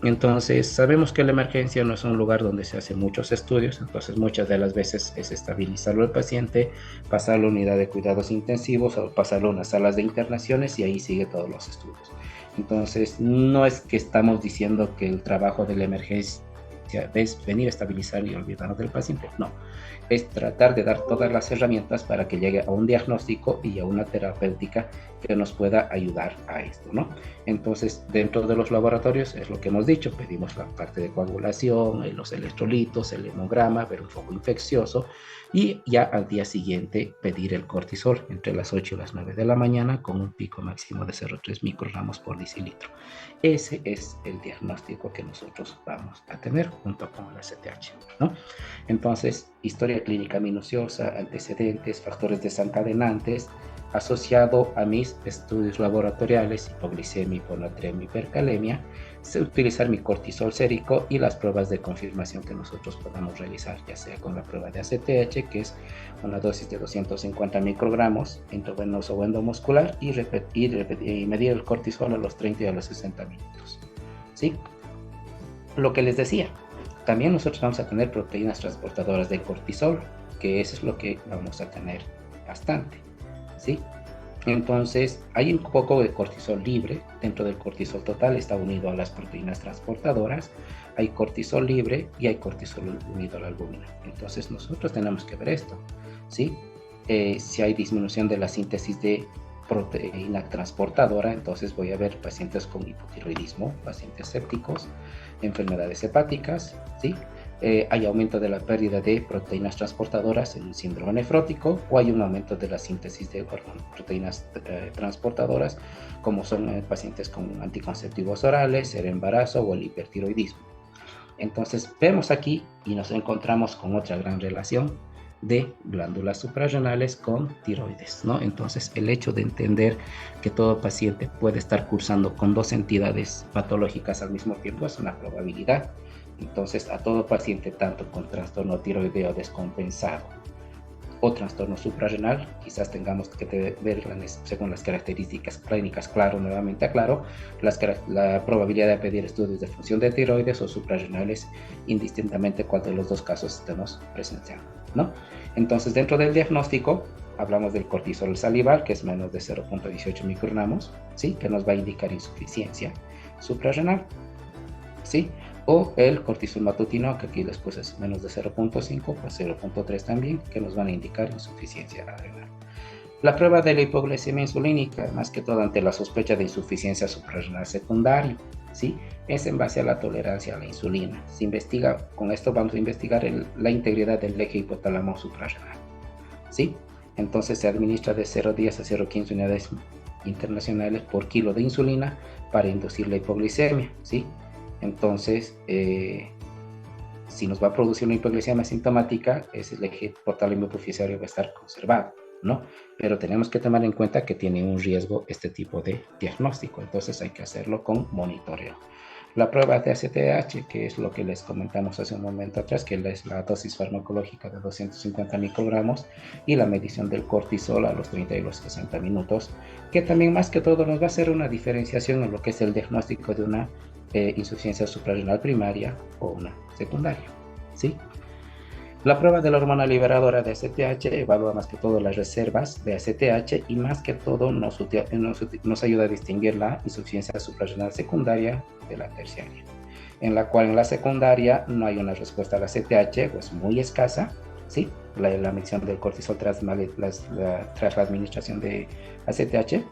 Entonces, sabemos que la emergencia no es un lugar donde se hacen muchos estudios, entonces muchas de las veces es estabilizarlo al paciente, pasarlo a la unidad de cuidados intensivos o pasarlo a unas salas de internaciones y ahí sigue todos los estudios. Entonces, no es que estamos diciendo que el trabajo de la emergencia es venir a estabilizar y olvidarnos del paciente, no. Es tratar de dar todas las herramientas para que llegue a un diagnóstico y a una terapéutica que nos pueda ayudar a esto, ¿no? Entonces, dentro de los laboratorios, es lo que hemos dicho, pedimos la parte de coagulación, los electrolitos, el hemograma, ver un foco infeccioso y ya al día siguiente pedir el cortisol entre las 8 y las 9 de la mañana con un pico máximo de 0,3 microgramos por decilitro. Ese es el diagnóstico que nosotros vamos a tener junto con el STH, ¿no? Entonces, historia clínica minuciosa, antecedentes, factores desencadenantes, asociado a mis estudios laboratoriales, hipoglicemia, hiponatremia, hipercalemia, utilizar mi cortisol sérico y las pruebas de confirmación que nosotros podamos realizar, ya sea con la prueba de ACTH, que es una dosis de 250 microgramos intravenoso o endomuscular, y medir el cortisol a los 30 y a los 60 minutos, ¿sí? Lo que les decía, también nosotros vamos a tener proteínas transportadoras de cortisol, que eso es lo que vamos a tener bastante, ¿sí? Entonces, hay un poco de cortisol libre. Dentro del cortisol total está unido a las proteínas transportadoras. Hay cortisol libre y hay cortisol unido a la albúmina. Entonces, nosotros tenemos que ver esto, ¿sí? Si hay disminución de la síntesis de proteína transportadora, entonces voy a ver pacientes con hipotiroidismo, pacientes sépticos, enfermedades hepáticas, ¿sí? Hay aumento de la pérdida de proteínas transportadoras en un síndrome nefrótico, o hay un aumento de la síntesis de proteínas transportadoras, como son pacientes con anticonceptivos orales, el embarazo o el hipertiroidismo. Entonces vemos aquí y nos encontramos con otra gran relación de glándulas suprarrenales con tiroides, ¿no? Entonces el hecho de entender que todo paciente puede estar cursando con dos entidades patológicas al mismo tiempo es una probabilidad. Entonces, a todo paciente, tanto con trastorno tiroideo descompensado o trastorno suprarrenal, quizás tengamos que ver según las características clínicas, claro, nuevamente aclaro, la probabilidad de pedir estudios de función de tiroides o suprarrenales, indistintamente cuál de los dos casos estemos presenciando, ¿no? Entonces, dentro del diagnóstico, hablamos del cortisol salival, que es menos de 0.18 microgramos, ¿sí? Que nos va a indicar insuficiencia suprarrenal, ¿sí? O el cortisol matutino, que aquí después es menos de 0.5, pues 0.3 también, que nos van a indicar insuficiencia renal. La prueba de la hipoglucemia insulínica, más que todo ante la sospecha de insuficiencia suprarrenal secundaria, ¿sí? Es en base a la tolerancia a la insulina. Se investiga, con esto vamos a investigar la integridad del eje hipotálamo suprarrenal, ¿sí? Entonces se administra de 0,10 a 0,15 unidades internacionales por kilo de insulina para inducir la hipoglucemia, ¿sí? Entonces, si nos va a producir una hipoglucemia sintomática, el eje hipotálamo hipofisario va a estar conservado, ¿no? Pero tenemos que tomar en cuenta que tiene un riesgo este tipo de diagnóstico, entonces hay que hacerlo con monitoreo. La prueba de ACTH, que es lo que les comentamos hace un momento atrás, que es la dosis farmacológica de 250 microgramos y la medición del cortisol a los 30 y los 60 minutos, que también más que todo nos va a hacer una diferenciación en lo que es el diagnóstico de una insuficiencia suprarrenal primaria o una secundaria, ¿sí? La prueba de la hormona liberadora de ACTH evalúa más que todo las reservas de ACTH y más que todo nos ayuda a distinguir la insuficiencia suprarrenal secundaria de la terciaria, en la cual en la secundaria no hay una respuesta al ACTH o es muy escasa, ¿sí? La medición del cortisol tras la administración de ACTH,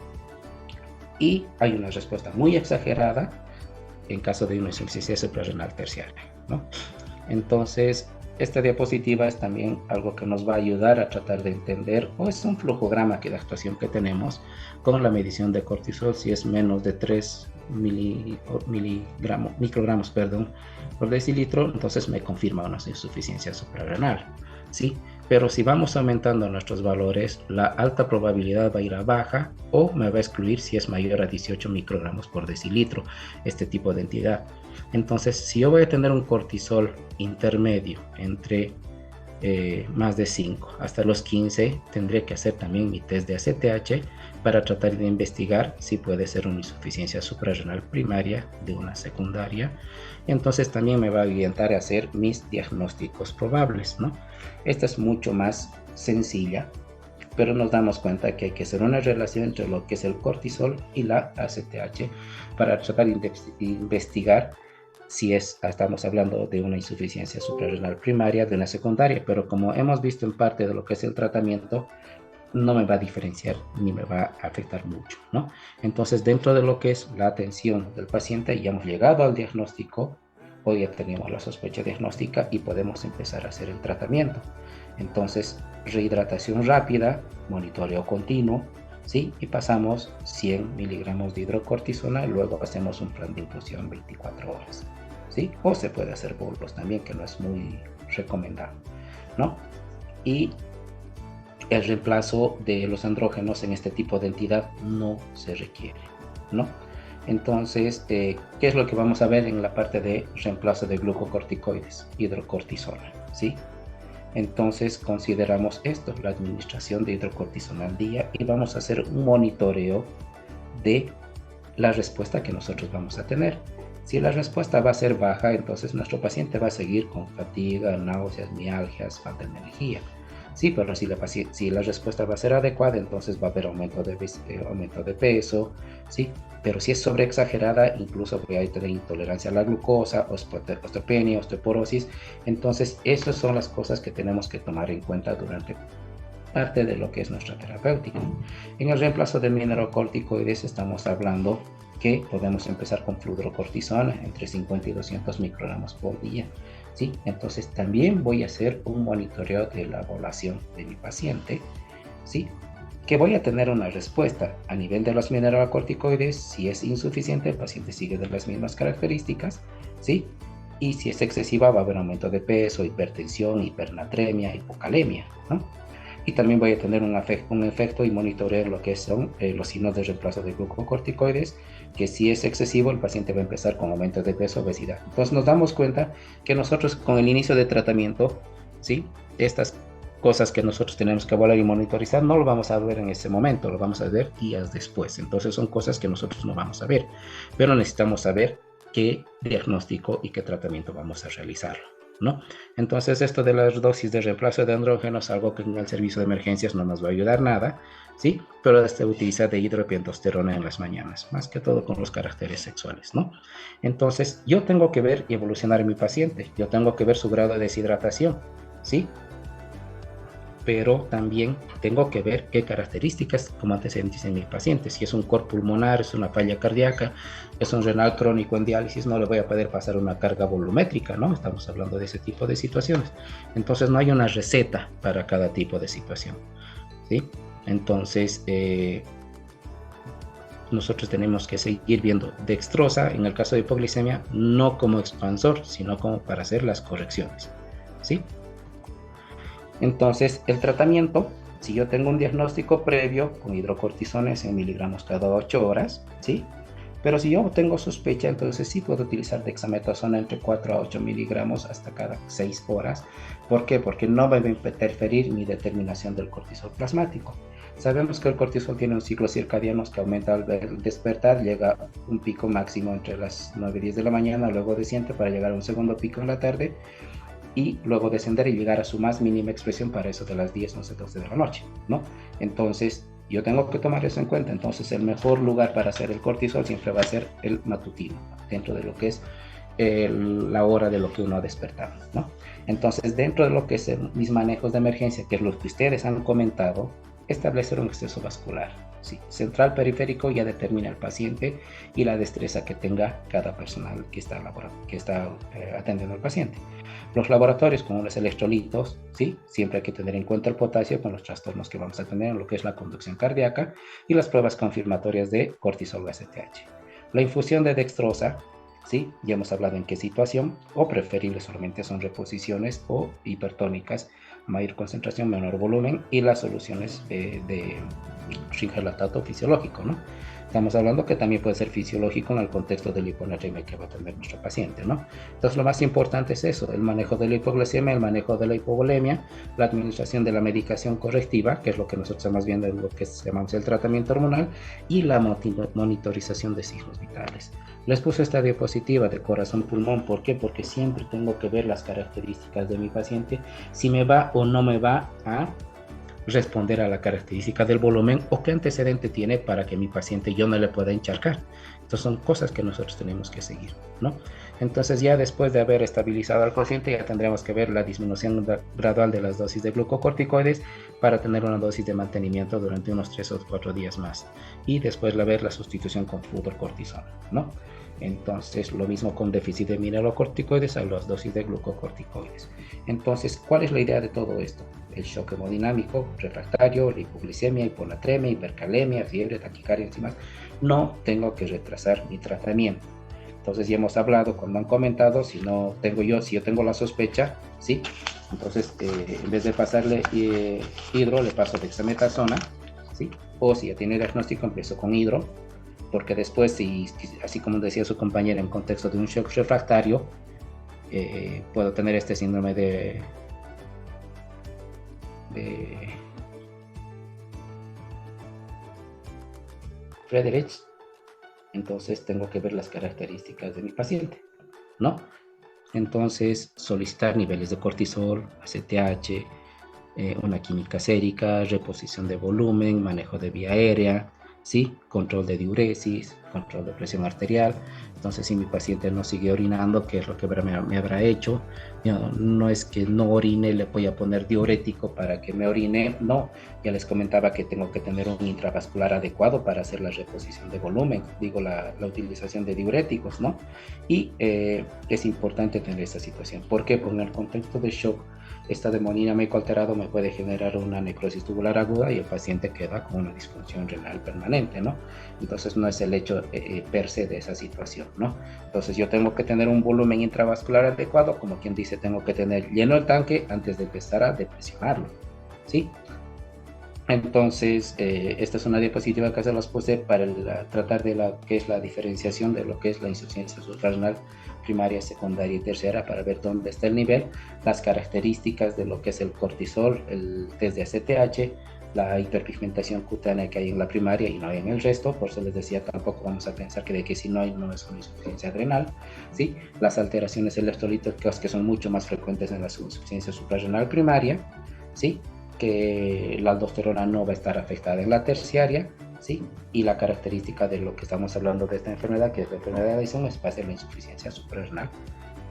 y hay una respuesta muy exagerada en caso de una insuficiencia suprarrenal terciaria, ¿no? Entonces, esta diapositiva es también algo que nos va a ayudar a tratar de entender, o es un flujograma de actuación que tenemos con la medición de cortisol. Si es menos de 3 microgramos por decilitro, entonces me confirma una insuficiencia suprarrenal, ¿sí? Pero si vamos aumentando nuestros valores, la alta probabilidad va a ir a baja o me va a excluir si es mayor a 18 microgramos por decilitro, este tipo de entidad. Entonces, si yo voy a tener un cortisol intermedio entre más de 5 hasta los 15, tendré que hacer también mi test de ACTH para tratar de investigar si puede ser una insuficiencia suprarrenal primaria de una secundaria. Entonces también me va a orientar a hacer mis diagnósticos probables, ¿no? Esta es mucho más sencilla, pero nos damos cuenta que hay que hacer una relación entre lo que es el cortisol y la ACTH para tratar de investigar si estamos hablando de una insuficiencia suprarrenal primaria, de una secundaria, pero como hemos visto en parte de lo que es el tratamiento, no me va a diferenciar ni me va a afectar mucho, ¿no? Entonces, dentro de lo que es la atención del paciente, ya hemos llegado al diagnóstico, hoy ya tenemos la sospecha diagnóstica y podemos empezar a hacer el tratamiento. Entonces, rehidratación rápida, monitoreo continuo, ¿sí? Y pasamos 100 miligramos de hidrocortisona, luego hacemos un plan de infusión 24 horas, ¿sí? O se puede hacer bolos también, que no es muy recomendable, ¿no? Y el reemplazo de los andrógenos en este tipo de entidad no se requiere, ¿no? Entonces, ¿qué es lo que vamos a ver en la parte de reemplazo de glucocorticoides? Hidrocortisona, ¿sí? Entonces consideramos esto, la administración de hidrocortisona al día, y vamos a hacer un monitoreo de la respuesta que nosotros vamos a tener. Si la respuesta va a ser baja, entonces nuestro paciente va a seguir con fatiga, náuseas, mialgias, falta de energía. Sí, pero si la respuesta va a ser adecuada, entonces va a haber aumento de peso, ¿sí? Pero si es sobreexagerada, incluso voy a tener intolerancia a la glucosa, osteopenia, osteoporosis. Entonces, esas son las cosas que tenemos que tomar en cuenta durante parte de lo que es nuestra terapéutica. En el reemplazo de mineralocorticoides estamos hablando que podemos empezar con fludrocortisona entre 50 y 200 microgramos por día, ¿sí? Entonces también voy a hacer un monitoreo de la evaluación de mi paciente, ¿sí? Que voy a tener una respuesta a nivel de los mineralocorticoides. Si es insuficiente, el paciente sigue de las mismas características, ¿sí? Y si es excesiva, va a haber aumento de peso, hipertensión, hipernatremia, hipocalemia, ¿no? Y también voy a tener un efecto y monitorear lo que son los signos de reemplazo de glucocorticoides, que si es excesivo, el paciente va a empezar con aumento de peso, obesidad. Entonces nos damos cuenta que nosotros con el inicio de tratamiento, ¿sí? Estas cosas que nosotros tenemos que evaluar y monitorizar, no lo vamos a ver en ese momento, lo vamos a ver días después. Entonces son cosas que nosotros no vamos a ver, pero necesitamos saber qué diagnóstico y qué tratamiento vamos a realizar, ¿no? Entonces esto de las dosis de reemplazo de andrógenos, algo que en el servicio de emergencias no nos va a ayudar nada, ¿sí? Pero se utiliza de hidroepiandrosterona en las mañanas, más que todo con los caracteres sexuales, ¿no? Entonces yo tengo que ver y evolucionar en mi paciente, yo tengo que ver su grado de deshidratación, ¿sí? Pero también tengo que ver qué características como antecedentes en mi paciente. Si es un cor pulmonar, es una falla cardíaca, es un renal crónico en diálisis, no le voy a poder pasar una carga volumétrica, ¿no? Estamos hablando de ese tipo de situaciones. Entonces no hay una receta para cada tipo de situación, ¿sí? Entonces nosotros tenemos que seguir viendo dextrosa, en el caso de hipoglicemia, no como expansor, sino como para hacer las correcciones, ¿sí? Entonces, el tratamiento, si yo tengo un diagnóstico previo con hidrocortisones en miligramos cada 8 horas, ¿sí? Pero si yo tengo sospecha, entonces sí puedo utilizar dexametasona entre 4 a 8 miligramos hasta cada 6 horas. ¿Por qué? Porque no va a interferir mi determinación del cortisol plasmático. Sabemos que el cortisol tiene un ciclo circadiano que aumenta al despertar, llega a un pico máximo entre las 9 y 10 de la mañana, luego desciende para llegar a un segundo pico en la tarde, y luego descender y llegar a su más mínima expresión para eso de las 10, 11, 12 de la noche, ¿no? Entonces, yo tengo que tomar eso en cuenta. Entonces, el mejor lugar para hacer el cortisol siempre va a ser el matutino, dentro de lo que es la hora de lo que uno ha despertado, ¿no? Entonces, dentro de lo que es mis manejos de emergencia, que es lo que ustedes han comentado, establecer un exceso vascular, ¿sí? Central, periférico, ya determina el paciente y la destreza que tenga cada personal que está atendiendo al paciente. Los laboratorios como los electrolitos, ¿sí? Siempre hay que tener en cuenta el potasio con los trastornos que vamos a tener en lo que es la conducción cardíaca, y las pruebas confirmatorias de cortisol o ACTH. La infusión de dextrosa, ¿sí? Ya hemos hablado en qué situación, o preferible solamente son reposiciones o hipertónicas, mayor concentración, menor volumen, y las soluciones de ringelatato fisiológico, ¿no? Estamos hablando que también puede ser fisiológico en el contexto de la hiponatremia que va a tener nuestro paciente, ¿no? Entonces lo más importante es eso, el manejo de la hipoglucemia, el manejo de la hipovolemia, la administración de la medicación correctiva, que es lo que nosotros estamos viendo en lo que llamamos el tratamiento hormonal, y la monitorización de signos vitales. Les puse esta diapositiva de corazón-pulmón, ¿por qué? Porque siempre tengo que ver las características de mi paciente, si me va o no me va a responder a la característica del volumen o qué antecedente tiene para que mi paciente yo no le pueda encharcar. Entonces son cosas que nosotros tenemos que seguir, ¿no? Entonces ya después de haber estabilizado al paciente ya tendremos que ver la disminución gradual de las dosis de glucocorticoides para tener una dosis de mantenimiento durante unos 3 o 4 días más, y después ver la sustitución con fludrocortisona, ¿no? Entonces lo mismo con déficit de mineralocorticoides a las dosis de glucocorticoides. Entonces, ¿cuál es la idea de todo esto? El shock hemodinámico refractario, la hipoglicemia, hiponatremia, hipercalemia, fiebre, taquicardia, enzimas. No tengo que retrasar mi tratamiento. Entonces ya hemos hablado, cuando han comentado, si yo tengo la sospecha, ¿sí? Entonces en vez de pasarle hidro, le paso dexametasona, ¿sí? O si ya tiene diagnóstico, empiezo con hidro, porque después, si, así como decía su compañera, en contexto de un shock refractario, puedo tener este síndrome de Friedreich. Entonces tengo que ver las características de mi paciente, ¿no? Entonces solicitar niveles de cortisol, ACTH, una química sérica, reposición de volumen, manejo de vía aérea, ¿sí? Control de diuresis, control de presión arterial. Entonces, si mi paciente no sigue orinando, ¿qué es lo que me habrá hecho? No es que no orine, le voy a poner diurético para que me orine, no. Ya les comentaba que tengo que tener un intravascular adecuado para hacer la reposición de volumen, digo, la utilización de diuréticos, ¿no? Y es importante tener esa situación. ¿Por qué? Porque en el contexto de shock, esta hemodinâmico alterado me puede generar una necrosis tubular aguda y el paciente queda con una disfunción renal permanente, ¿no? Entonces no es el hecho per se de esa situación, ¿no? Entonces yo tengo que tener un volumen intravascular adecuado, como quien dice, tengo que tener lleno el tanque antes de empezar a depresionarlo, ¿sí? Entonces, esta es una diapositiva que se los puse para tratar de que es la diferenciación de lo que es la insuficiencia suprarrenal primaria, secundaria y tercera, para ver dónde está el nivel, las características de lo que es el cortisol, el test de ACTH, la hiperpigmentación cutánea que hay en la primaria y no hay en el resto. Por eso les decía, tampoco vamos a pensar que de que si no hay, no es una insuficiencia adrenal, ¿sí? Las alteraciones electrolíticas que son mucho más frecuentes en la insuficiencia suprarrenal primaria, ¿sí? Que la aldosterona no va a estar afectada en la terciaria, ¿sí? Y la característica de lo que estamos hablando de esta enfermedad, que es la enfermedad de Addison, es va a ser la insuficiencia suprarrenal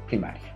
primaria.